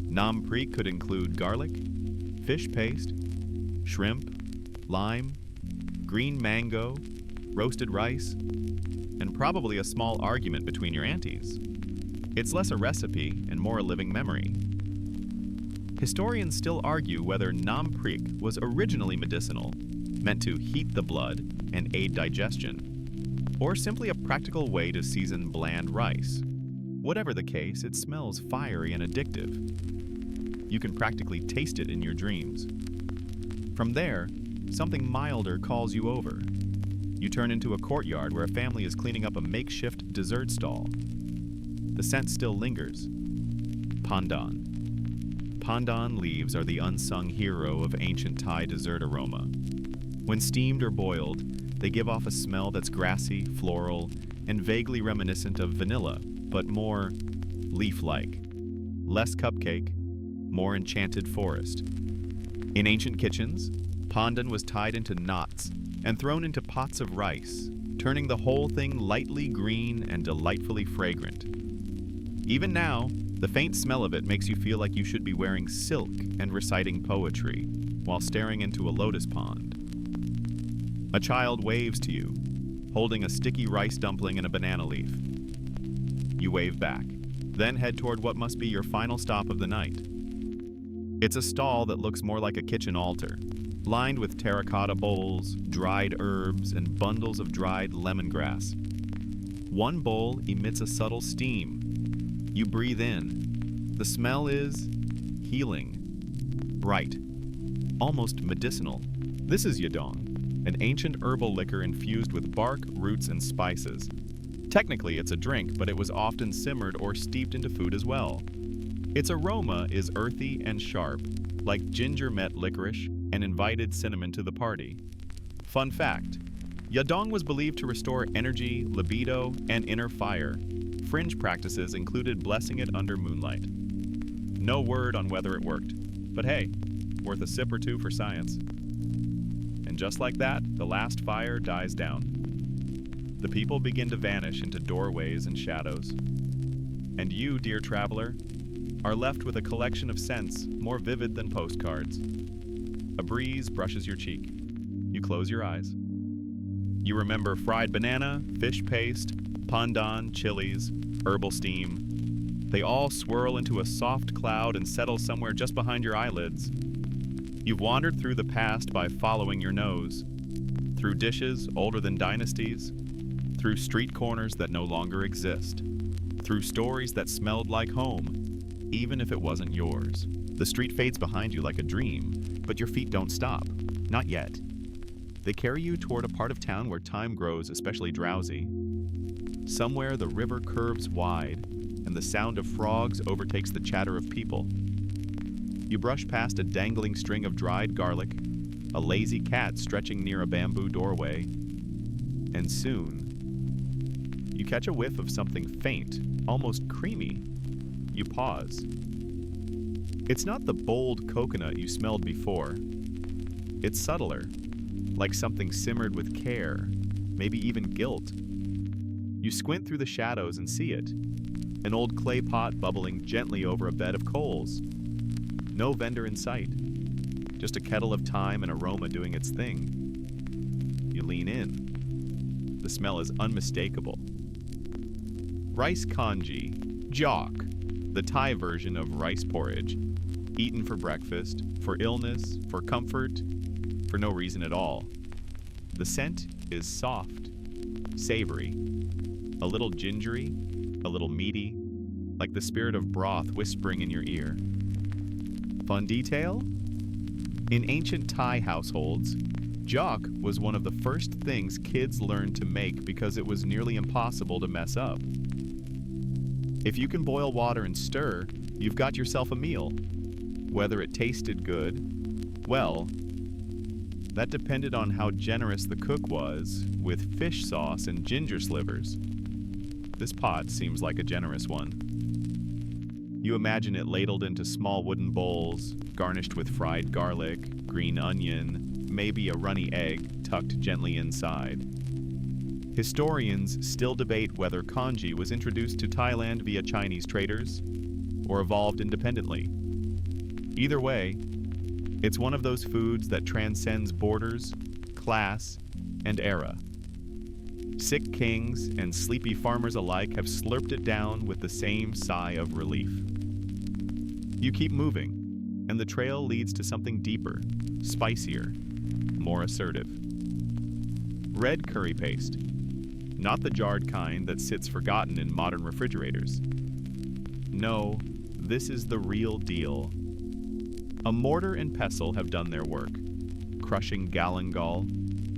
Nam prik could include garlic, fish paste, shrimp, lime, green mango, roasted rice, and probably a small argument between your aunties. It's less a recipe and more a living memory. Historians still argue whether nam prik was originally medicinal, meant to heat the blood and aid digestion, or simply a practical way to season bland rice. Whatever the case, it smells fiery and addictive. You can practically taste it in your dreams. From there, something milder calls you over. You turn into a courtyard where a family is cleaning up a makeshift dessert stall. The scent still lingers. Pandan. Pandan leaves are the unsung hero of ancient Thai dessert aroma. When steamed or boiled, they give off a smell that's grassy, floral, and vaguely reminiscent of vanilla, but more leaf-like. Less cupcake, more enchanted forest. In ancient kitchens, pandan was tied into knots and thrown into pots of rice, turning the whole thing lightly green and delightfully fragrant. Even now, the faint smell of it makes you feel like you should be wearing silk and reciting poetry while staring into a lotus pond. A child waves to you, holding a sticky rice dumpling and a banana leaf. You wave back, then head toward what must be your final stop of the night. It's a stall that looks more like a kitchen altar, lined with terracotta bowls, dried herbs, and bundles of dried lemongrass. One bowl emits a subtle steam. You breathe in. The smell is healing, bright, almost medicinal. This is yadong, an ancient herbal liquor infused with bark, roots, and spices. Technically, it's a drink, but it was often simmered or steeped into food as well. Its aroma is earthy and sharp, like ginger met licorice and invited cinnamon to the party. Fun fact, yadong was believed to restore energy, libido, and inner fire. Fringe practices included blessing it under moonlight. No word on whether it worked, but hey, worth a sip or two for science. And just like that, the last fire dies down. The people begin to vanish into doorways and shadows. And you, dear traveler, are left with a collection of scents more vivid than postcards. A breeze brushes your cheek. You close your eyes. You remember fried banana, fish paste, pandan, chilies, herbal steam. They all swirl into a soft cloud and settle somewhere just behind your eyelids. You've wandered through the past by following your nose, through dishes older than dynasties, through street corners that no longer exist, through stories that smelled like home, even if it wasn't yours. The street fades behind you like a dream, but your feet don't stop. Not yet. They carry you toward a part of town where time grows especially drowsy. Somewhere the river curves wide, and the sound of frogs overtakes the chatter of people. You brush past a dangling string of dried garlic, a lazy cat stretching near a bamboo doorway, and soon, you catch a whiff of something faint, almost creamy. You pause. It's not the bold coconut you smelled before. It's subtler, like something simmered with care, maybe even guilt. You squint through the shadows and see it, an old clay pot bubbling gently over a bed of coals. No vendor in sight, just a kettle of thyme and aroma doing its thing. You lean in. The smell is unmistakable. Rice congee, jok, the Thai version of rice porridge, eaten for breakfast, for illness, for comfort, for no reason at all. The scent is soft, savory, a little gingery, a little meaty, like the spirit of broth whispering in your ear. Fun detail? In ancient Thai households, jok was one of the first things kids learned to make because it was nearly impossible to mess up. If you can boil water and stir, you've got yourself a meal. Whether it tasted good, well, that depended on how generous the cook was with fish sauce and ginger slivers. This pot seems like a generous one. You imagine it ladled into small wooden bowls, garnished with fried garlic, green onion, maybe a runny egg tucked gently inside. Historians still debate whether congee was introduced to Thailand via Chinese traders or evolved independently. Either way, it's one of those foods that transcends borders, class, and era. Sick kings and sleepy farmers alike have slurped it down with the same sigh of relief. You keep moving, and the trail leads to something deeper, spicier, more assertive. Red curry paste. Not the jarred kind that sits forgotten in modern refrigerators. No, this is the real deal. A mortar and pestle have done their work, crushing galangal,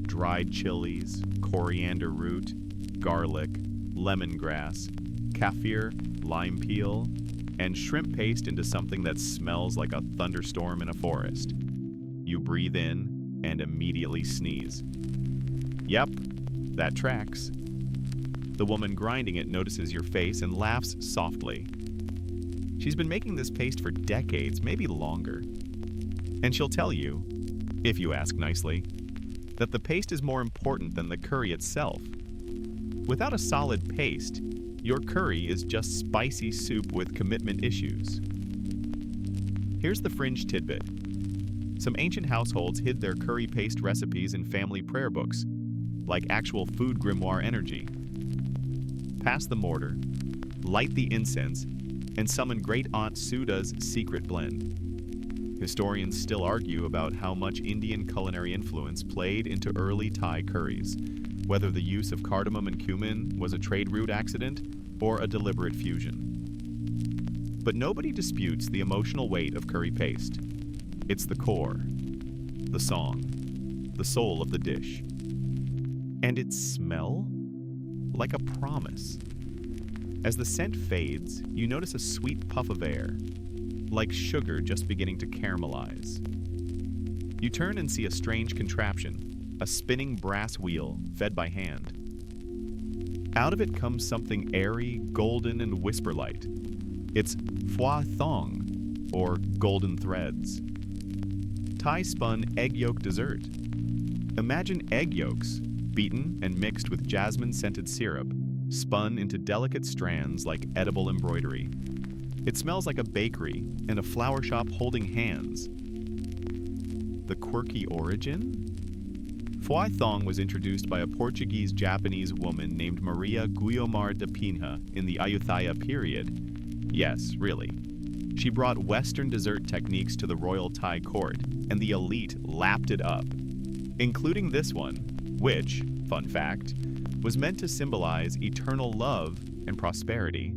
dried chilies, coriander root, garlic, lemongrass, kaffir, lime peel, and shrimp paste into something that smells like a thunderstorm in a forest. You breathe in and immediately sneeze. Yep, that tracks. The woman grinding it notices your face and laughs softly. She's been making this paste for decades, maybe longer. And she'll tell you, if you ask nicely, that the paste is more important than the curry itself. Without a solid paste, your curry is just spicy soup with commitment issues. Here's the fringe tidbit. Some ancient households hid their curry paste recipes in family prayer books, like actual food grimoire energy. Pass the mortar, light the incense, and summon Great Aunt Suda's secret blend. Historians still argue about how much Indian culinary influence played into early Thai curries, whether the use of cardamom and cumin was a trade route accident or a deliberate fusion. But nobody disputes the emotional weight of curry paste. It's the core, the song, the soul of the dish. And its smell? Like a promise. As the scent fades, you notice a sweet puff of air, like sugar just beginning to caramelize. You turn and see a strange contraption, a spinning brass wheel fed by hand. Out of it comes something airy, golden, and whisper-light. It's phua thong, or golden threads. Thai-spun egg yolk dessert. Imagine egg yolks, beaten and mixed with jasmine-scented syrup, spun into delicate strands like edible embroidery. It smells like a bakery and a flower shop holding hands. The quirky origin? Phua thong was introduced by a Portuguese-Japanese woman named Maria Guiomar de Pinha in the Ayutthaya period. Yes, really. She brought Western dessert techniques to the royal Thai court, and the elite lapped it up, including this one, which, fun fact, was meant to symbolize eternal love and prosperity.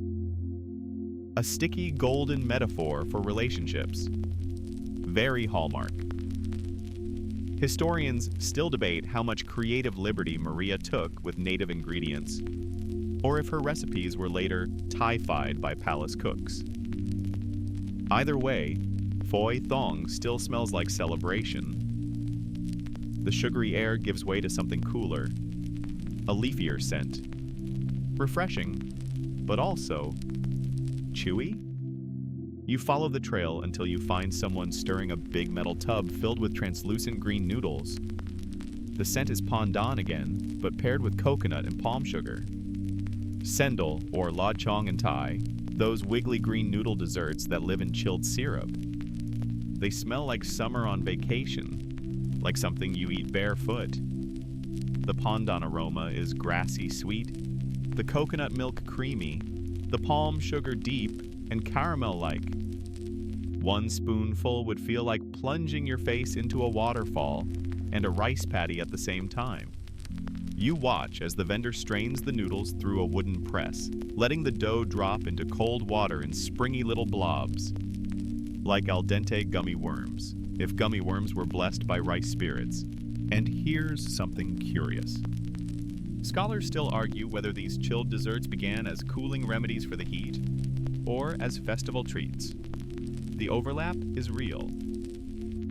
A sticky golden metaphor for relationships. Very Hallmark. Historians still debate how much creative liberty Maria took with native ingredients, or if her recipes were later Thai-fied by palace cooks. Either way, Phoi Thong still smells like celebration. The sugary air gives way to something cooler, a leafier scent. Refreshing, but also chewy? You follow the trail until you find someone stirring a big metal tub filled with translucent green noodles. The scent is pandan again, but paired with coconut and palm sugar. Sendal, or la chong in Thai, those wiggly green noodle desserts that live in chilled syrup. They smell like summer on vacation, like something you eat barefoot. The pandan aroma is grassy sweet, the coconut milk creamy, the palm sugar deep and caramel-like. One spoonful would feel like plunging your face into a waterfall and a rice patty at the same time. You watch as the vendor strains the noodles through a wooden press, letting the dough drop into cold water in springy little blobs, like al dente gummy worms, if gummy worms were blessed by rice spirits. And here's something curious. Scholars still argue whether these chilled desserts began as cooling remedies for the heat or as festival treats. The overlap is real.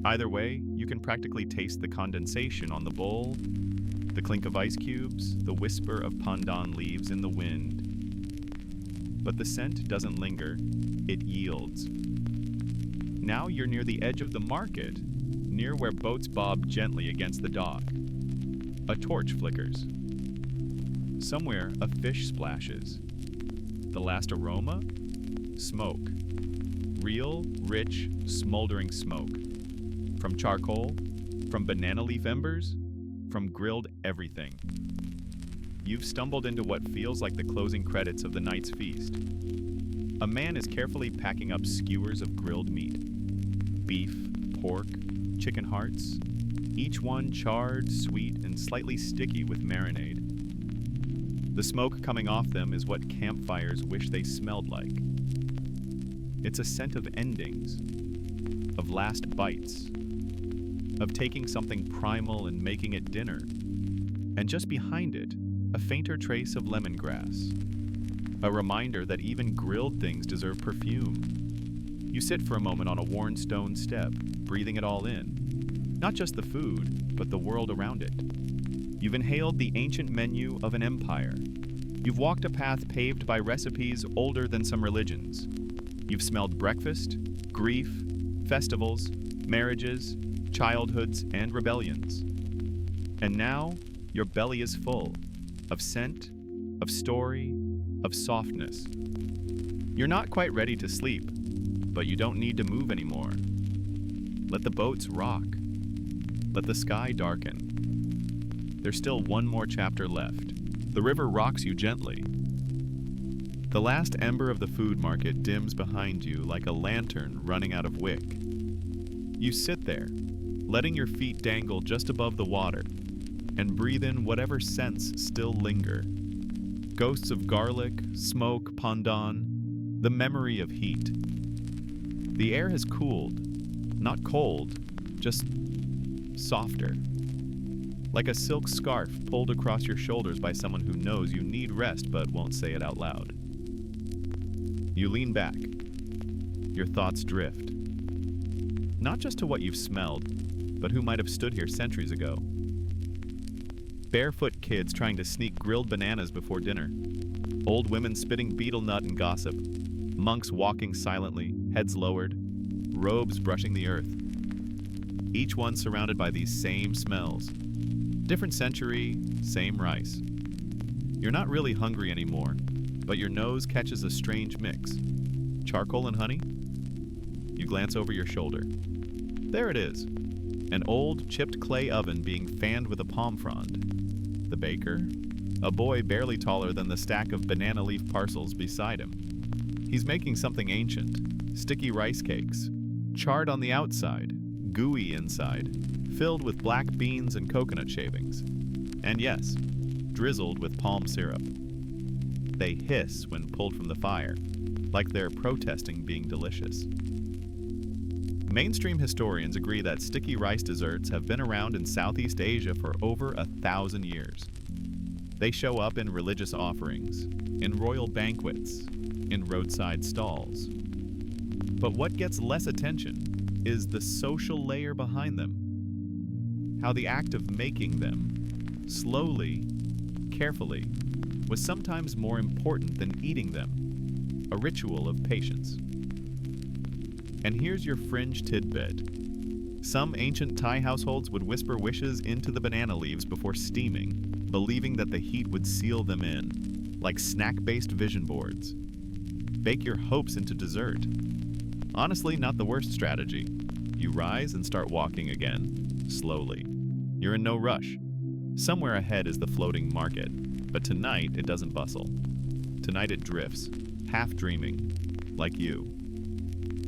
Either way, you can practically taste the condensation on the bowl, the clink of ice cubes, the whisper of pandan leaves in the wind. But the scent doesn't linger, it yields. Now you're near the edge of the market, near where boats bob gently against the dock. A torch flickers. Somewhere, a fish splashes. The last aroma? Smoke. Real, rich, smoldering smoke. From charcoal, from banana leaf embers, from grilled everything. You've stumbled into what feels like the closing credits of the night's feast. A man is carefully packing up skewers of grilled meat. Beef, pork, chicken hearts, each one charred, sweet, and slightly sticky with marinade. The smoke coming off them is what campfires wish they smelled like. It's a scent of endings, of last bites, of taking something primal and making it dinner. And just behind it, a fainter trace of lemongrass. A reminder that even grilled things deserve perfume. You sit for a moment on a worn stone step, breathing it all in. Not just the food, but the world around it. You've inhaled the ancient menu of an empire. You've walked a path paved by recipes older than some religions. You've smelled breakfast, grief, festivals, marriages, childhoods, and rebellions. And now, your belly is full of scent, of story, of softness. You're not quite ready to sleep, but you don't need to move anymore. Let the boats rock. Let the sky darken. There's still one more chapter left. The river rocks you gently. The last ember of the food market dims behind you like a lantern running out of wick. You sit there, letting your feet dangle just above the water, and breathe in whatever scents still linger. Ghosts of garlic, smoke, pandan, the memory of heat. The air has cooled, not cold, just softer. Like a silk scarf pulled across your shoulders by someone who knows you need rest but won't say it out loud. You lean back. Your thoughts drift. Not just to what you've smelled, but who might have stood here centuries ago. Barefoot kids trying to sneak grilled bananas before dinner. Old women spitting betel nut and gossip. Monks walking silently, heads lowered, robes brushing the earth. Each one surrounded by these same smells. Different century, same rice. You're not really hungry anymore, but your nose catches a strange mix. Charcoal and honey? You glance over your shoulder. There it is. An old, chipped clay oven being fanned with a palm frond. The baker? A boy barely taller than the stack of banana leaf parcels beside him. He's making something ancient. Sticky rice cakes. Charred on the outside, gooey inside, filled with black beans and coconut shavings. And yes, drizzled with palm syrup. They hiss when pulled from the fire. like they're protesting being delicious. Mainstream historians agree that sticky rice desserts have been around in Southeast Asia for over 1,000 years. They show up in religious offerings, in royal banquets, in roadside stalls. But what gets less attention is the social layer behind them. How the act of making them, slowly, carefully, was sometimes more important than eating them, a ritual of patience. And here's your fringe tidbit. Some ancient Thai households would whisper wishes into the banana leaves before steaming, believing that the heat would seal them in, like snack-based vision boards. Bake your hopes into dessert. Honestly, not the worst strategy. You rise and start walking again, slowly. You're in no rush. Somewhere ahead is the floating market, but tonight it doesn't bustle. Tonight it drifts, half dreaming, like you.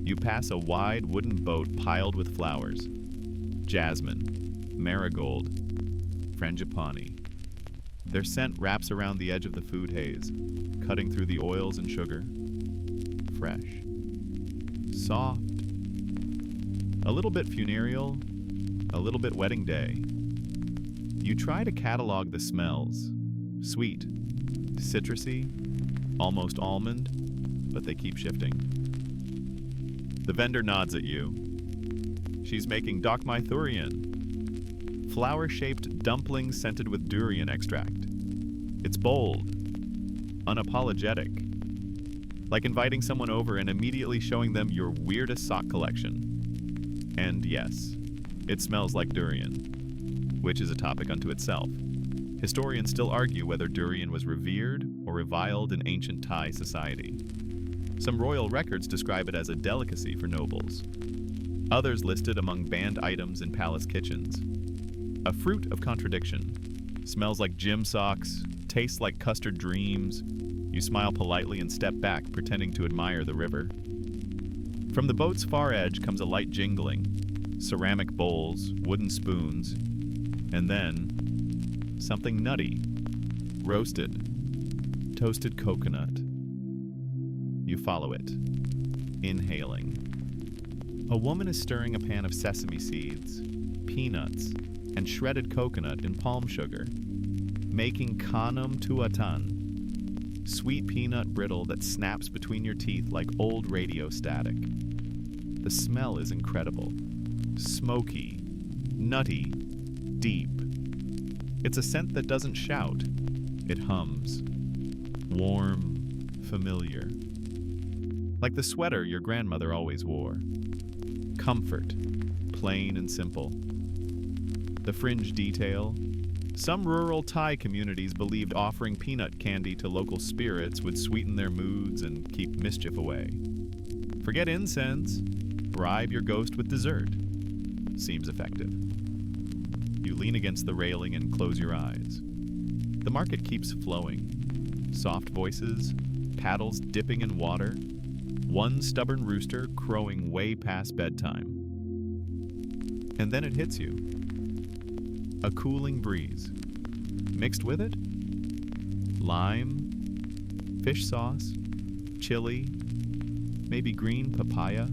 You pass a wide wooden boat piled with flowers. Jasmine, marigold, frangipani. Their scent wraps around the edge of the food haze, cutting through the oils and sugar. Fresh. Soft. A little bit funereal, a little bit wedding day. You try to catalog the smells. Sweet, citrusy, almost almond, but they keep shifting. The vendor nods at you. She's making dokmai thurian, flower-shaped dumplings scented with durian extract. It's bold, unapologetic, like inviting someone over and immediately showing them your weirdest sock collection. And yes, it smells like durian, which is a topic unto itself. Historians still argue whether durian was revered or reviled in ancient Thai society. Some royal records describe it as a delicacy for nobles. Others list it among banned items in palace kitchens. A fruit of contradiction. Smells like gym socks, tastes like custard dreams. You smile politely and step back, pretending to admire the river. From the boat's far edge comes a light jingling, ceramic bowls, wooden spoons, and then something nutty, roasted, toasted coconut. You follow it, inhaling. A woman is stirring a pan of sesame seeds, peanuts, and shredded coconut in palm sugar, making kanam tuatan, sweet peanut brittle that snaps between your teeth like old radio static. The smell is incredible. Smoky, nutty, deep. It's a scent that doesn't shout. It hums. Warm, familiar. Like the sweater your grandmother always wore. Comfort, plain and simple. The fringe detail. Some rural Thai communities believed offering peanut candy to local spirits would sweeten their moods and keep mischief away. Forget incense. Bribe your ghost with dessert. Seems effective. You lean against the railing and close your eyes. The market keeps flowing. Soft voices, paddles dipping in water, one stubborn rooster crowing way past bedtime. And then it hits you. A cooling breeze. Mixed with it, lime, fish sauce, chili, maybe green papaya.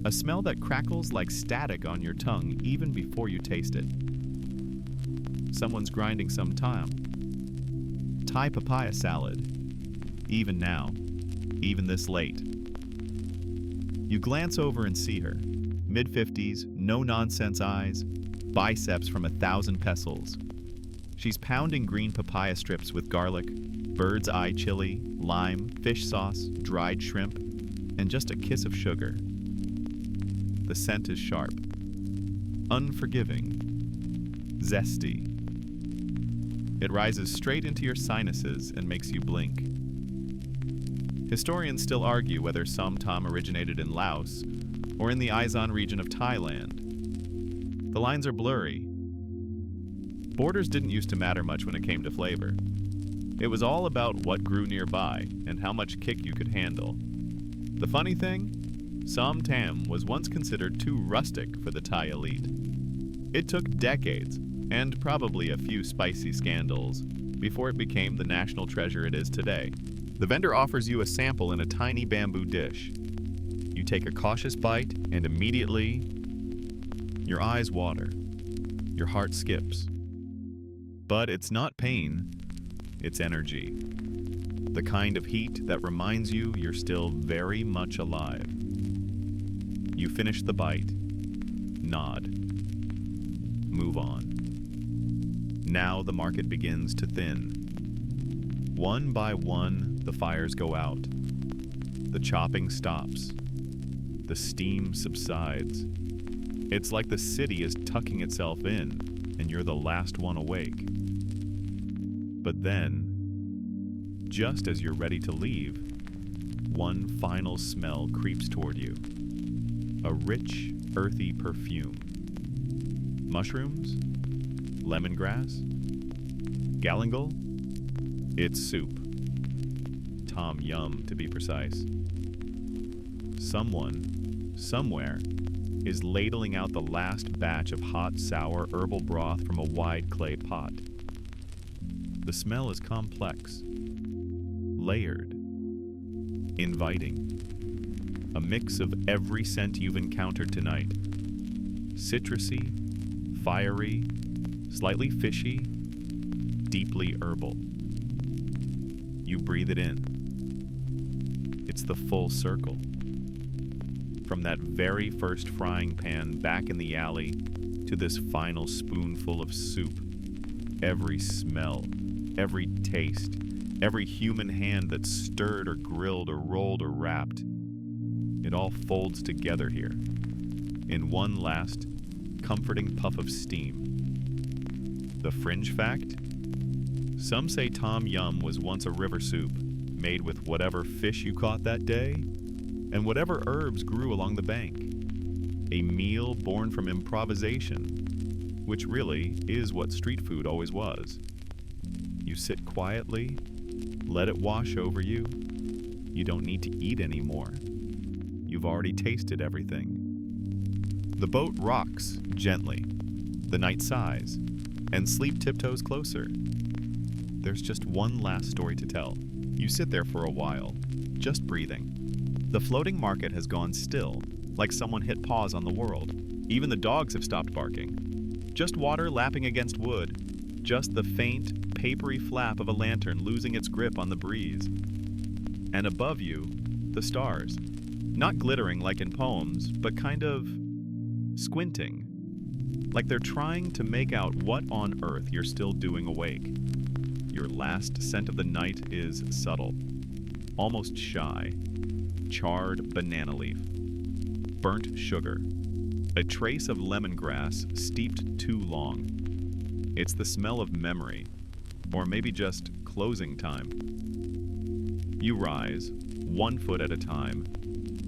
A smell that crackles like static on your tongue even before you taste it. Someone's grinding some thyme. Thai papaya salad. Even now. Even this late. You glance over and see her. Mid-50s, no-nonsense eyes, biceps from 1,000 pesos. She's pounding green papaya strips with garlic, bird's eye chili, lime, fish sauce, dried shrimp, and just a kiss of sugar. The scent is sharp, unforgiving, zesty. It rises straight into your sinuses and makes you blink. Historians still argue whether som tam originated in Laos or in the Aizan region of Thailand. The lines are blurry. Borders didn't used to matter much when it came to flavor. It was all about what grew nearby and how much kick you could handle. The funny thing? Som tam was once considered too rustic for the Thai elite. It took decades, and probably a few spicy scandals, before it became the national treasure it is today. The vendor offers you a sample in a tiny bamboo dish. You take a cautious bite, and immediately, your eyes water. Your heart skips. But it's not pain, it's energy. The kind of heat that reminds you you're still very much alive. You finish the bite, nod, move on. Now the market begins to thin. One by one, the fires go out. The chopping stops. The steam subsides. It's like the city is tucking itself in, and you're the last one awake. But then, just as you're ready to leave, one final smell creeps toward you. A rich, earthy perfume. Mushrooms? Lemongrass? Galangal? It's soup. Tom Yum, to be precise. Someone, somewhere, is ladling out the last batch of hot, sour herbal broth from a wide clay pot. The smell is complex, layered, inviting. A mix of every scent you've encountered tonight. Citrusy, fiery, slightly fishy, deeply herbal. You breathe it in. It's the full circle. From that very first frying pan back in the alley to this final spoonful of soup, every smell, every taste, every human hand that stirred or grilled or rolled or wrapped, it all folds together here in one last, comforting puff of steam. The fringe fact? Some say Tom Yum was once a river soup made with whatever fish you caught that day and whatever herbs grew along the bank. A meal born from improvisation, which really is what street food always was. You sit quietly, let it wash over you. You don't need to eat anymore. You've already tasted everything. The boat rocks gently. The night sighs, and sleep tiptoes closer. There's just one last story to tell. You sit there for a while, just breathing. The floating market has gone still, like someone hit pause on the world. Even the dogs have stopped barking. Just water lapping against wood. Just the faint, papery flap of a lantern losing its grip on the breeze. And above you, the stars. Not glittering like in poems, but kind of squinting. Like they're trying to make out what on earth you're still doing awake. Your last scent of the night is subtle, almost shy. Charred banana leaf, burnt sugar, a trace of lemongrass steeped too long. It's the smell of memory, or maybe just closing time. You rise, 1 foot at a time,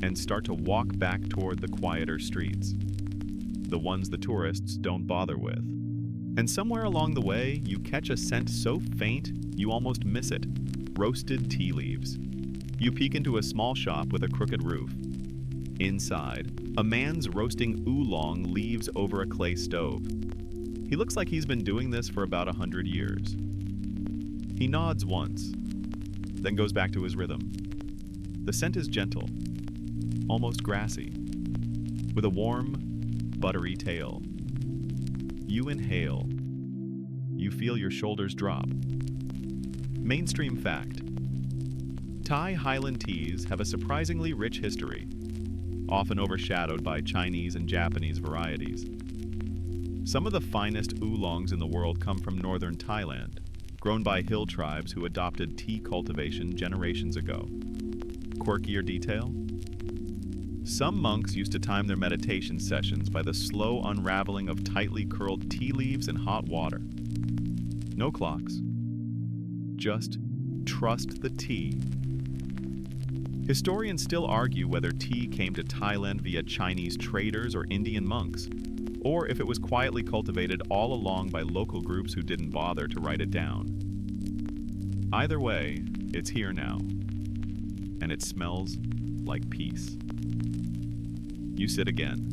and start to walk back toward the quieter streets, the ones the tourists don't bother with. And somewhere along the way, you catch a scent so faint you almost miss it. Roasted tea leaves. You peek into a small shop with a crooked roof. Inside, a man's roasting oolong leaves over a clay stove. He looks like he's been doing this for about 100 years. He nods once, then goes back to his rhythm. The scent is gentle, almost grassy, with a warm, buttery tail. You inhale. You feel your shoulders drop. Mainstream fact. Thai Highland teas have a surprisingly rich history, often overshadowed by Chinese and Japanese varieties. Some of the finest oolongs in the world come from northern Thailand, grown by hill tribes who adopted tea cultivation generations ago. Quirkier detail? Some monks used to time their meditation sessions by the slow unraveling of tightly curled tea leaves in hot water. No clocks. Just trust the tea. Historians still argue whether tea came to Thailand via Chinese traders or Indian monks, or if it was quietly cultivated all along by local groups who didn't bother to write it down. Either way, it's here now, and it smells like peace. You sit again,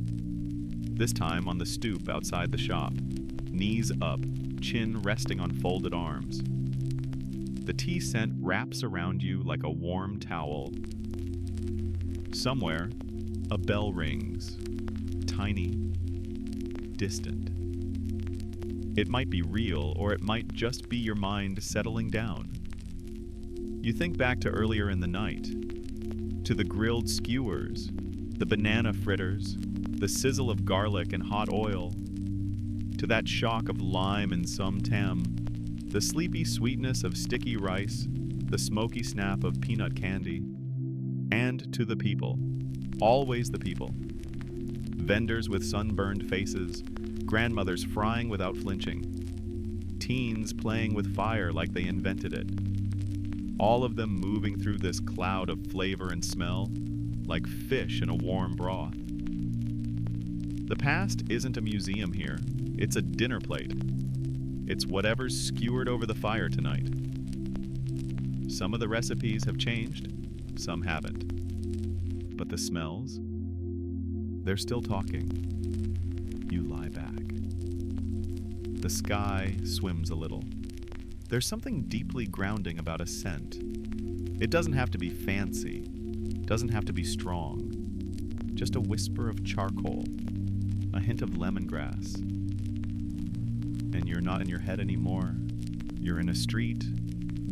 this time on the stoop outside the shop, knees up, chin resting on folded arms. The tea scent wraps around you like a warm towel. Somewhere, a bell rings, tiny, distant. It might be real, or it might just be your mind settling down. You think back to earlier in the night, to the grilled skewers, the banana fritters, the sizzle of garlic and hot oil, to that shock of lime and some tam, the sleepy sweetness of sticky rice, the smoky snap of peanut candy, and to the people, always the people. Vendors with sunburned faces, grandmothers frying without flinching, teens playing with fire like they invented it. All of them moving through this cloud of flavor and smell, like fish in a warm broth. The past isn't a museum here, it's a dinner plate. It's whatever's skewered over the fire tonight. Some of the recipes have changed, some haven't. But the smells, they're still talking. You lie back. The sky swims a little. There's something deeply grounding about a scent. It doesn't have to be fancy, doesn't have to be strong. Just a whisper of charcoal, a hint of lemongrass. And you're not in your head anymore. You're in a street,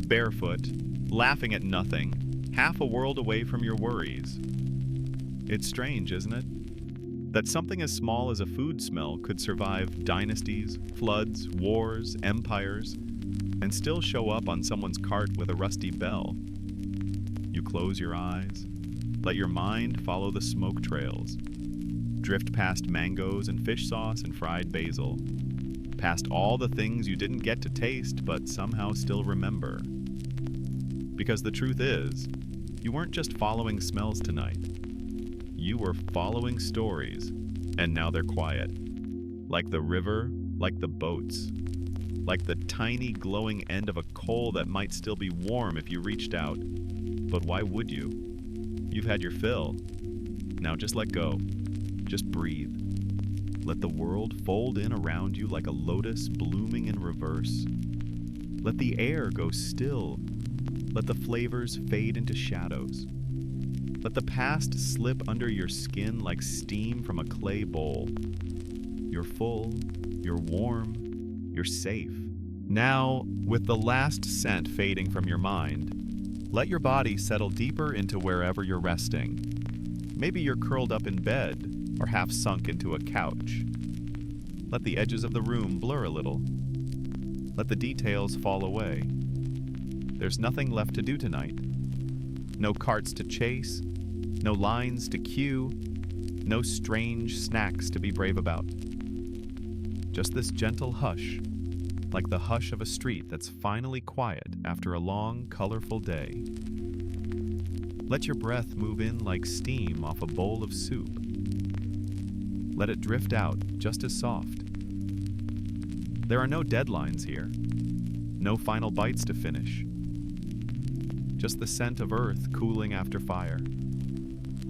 barefoot, laughing at nothing, half a world away from your worries. It's strange, isn't it? That something as small as a food smell could survive dynasties, floods, wars, empires, and still show up on someone's cart with a rusty bell. You close your eyes, let your mind follow the smoke trails, drift past mangoes and fish sauce and fried basil, past all the things you didn't get to taste but somehow still remember. Because the truth is, you weren't just following smells tonight. You were following stories, and now they're quiet. Like the river, like the boats, like the tiny glowing end of a coal that might still be warm if you reached out. But why would you? You've had your fill. Now just let go. Just breathe. Let the world fold in around you like a lotus blooming in reverse. Let the air go still. Let the flavors fade into shadows. Let the past slip under your skin like steam from a clay bowl. You're full, you're warm, you're safe. Now, with the last scent fading from your mind, let your body settle deeper into wherever you're resting. Maybe you're curled up in bed, or half sunk into a couch. Let the edges of the room blur a little. Let the details fall away. There's nothing left to do tonight. No carts to chase, no lines to queue, no strange snacks to be brave about. Just this gentle hush, like the hush of a street that's finally quiet after a long, colorful day. Let your breath move in like steam off a bowl of soup. Let it drift out just as soft. There are no deadlines here, no final bites to finish. Just the scent of earth cooling after fire.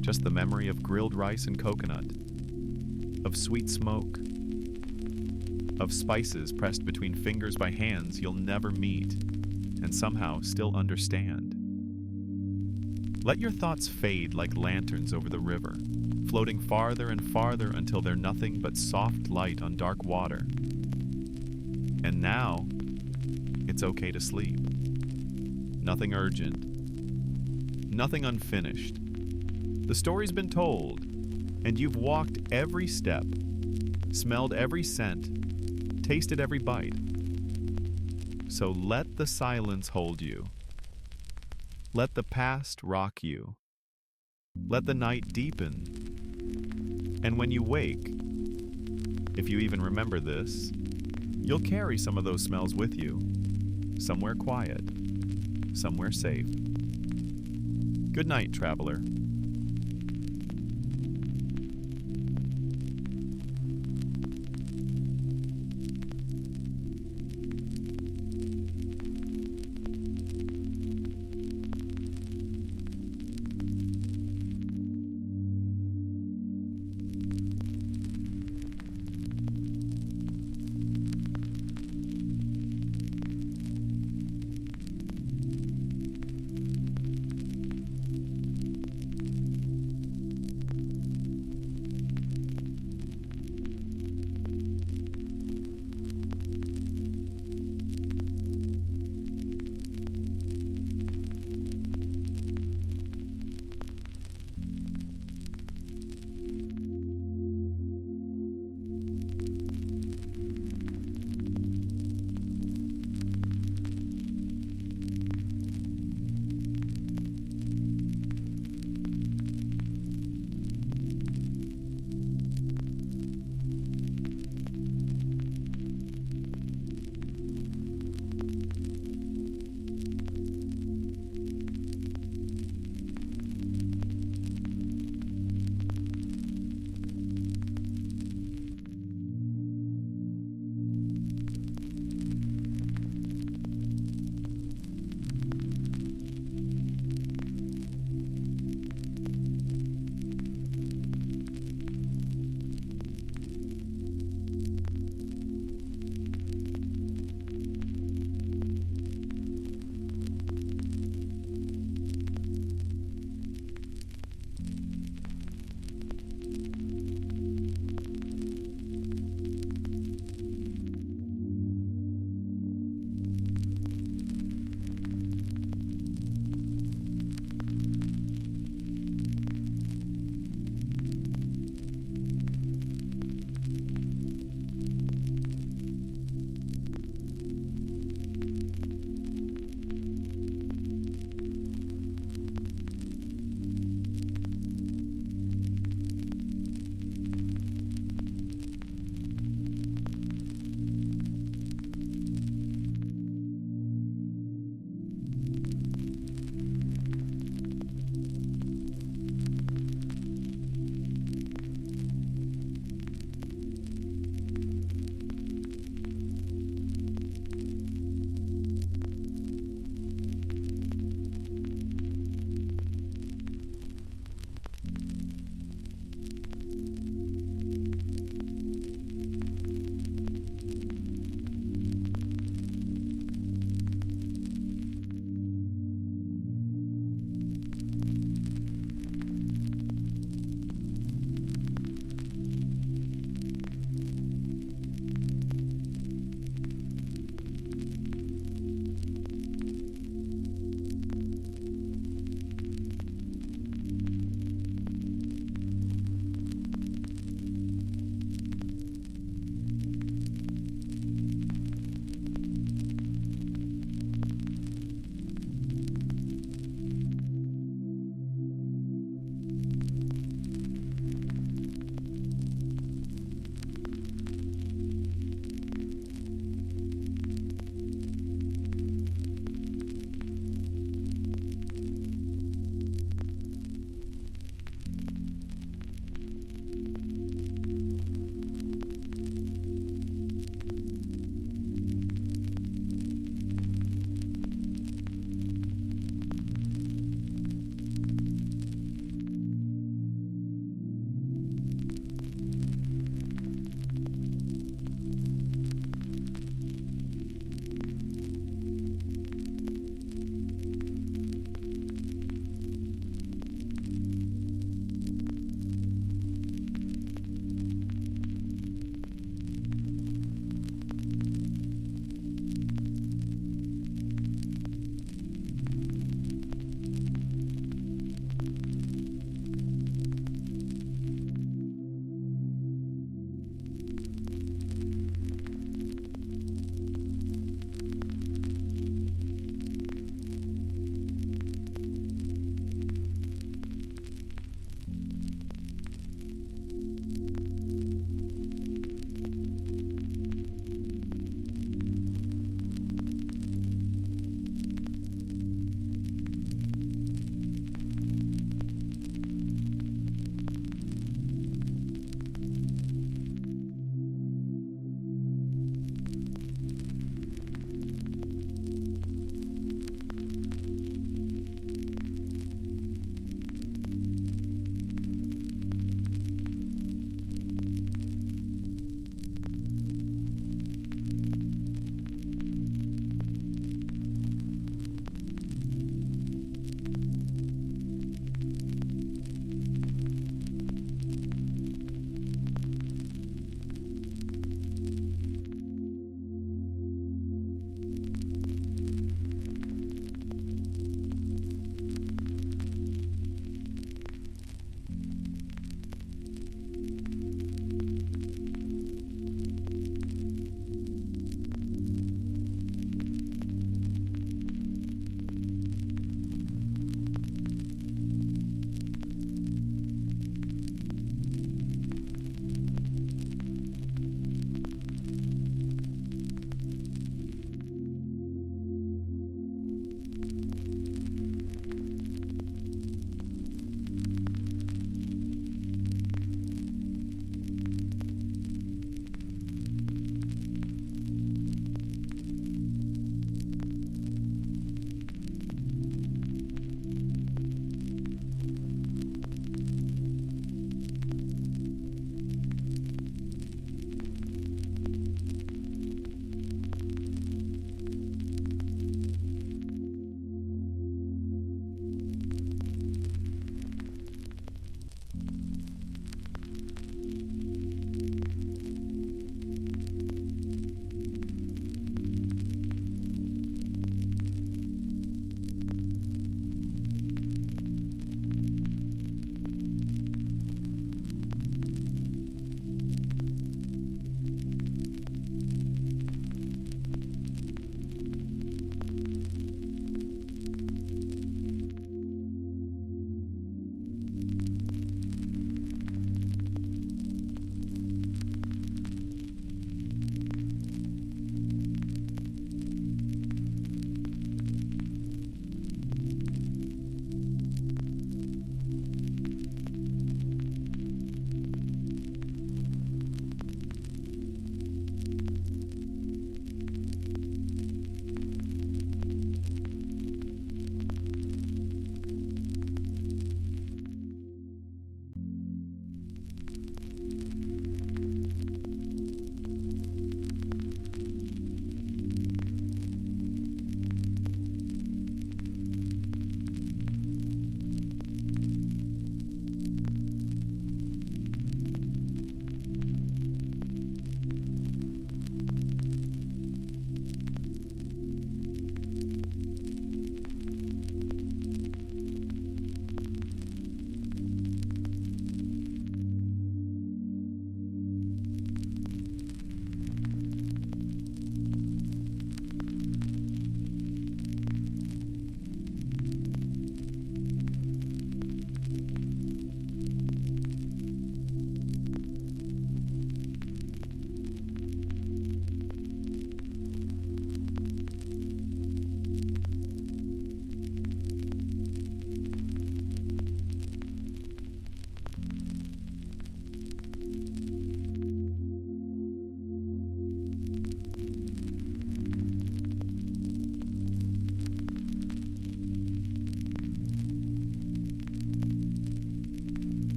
Just the memory of grilled rice and coconut, of sweet smoke, of spices pressed between fingers by hands you'll never meet and somehow still understand. Let your thoughts fade like lanterns over the river, floating farther and farther until they're nothing but soft light on dark water. And now, it's okay to sleep. Nothing urgent, nothing unfinished. The story's been told, and you've walked every step, smelled every scent, tasted every bite. So let the silence hold you. Let the past rock you. Let the night deepen. And when you wake, if you even remember this, you'll carry some of those smells with you, somewhere quiet, somewhere safe. Good night, traveler.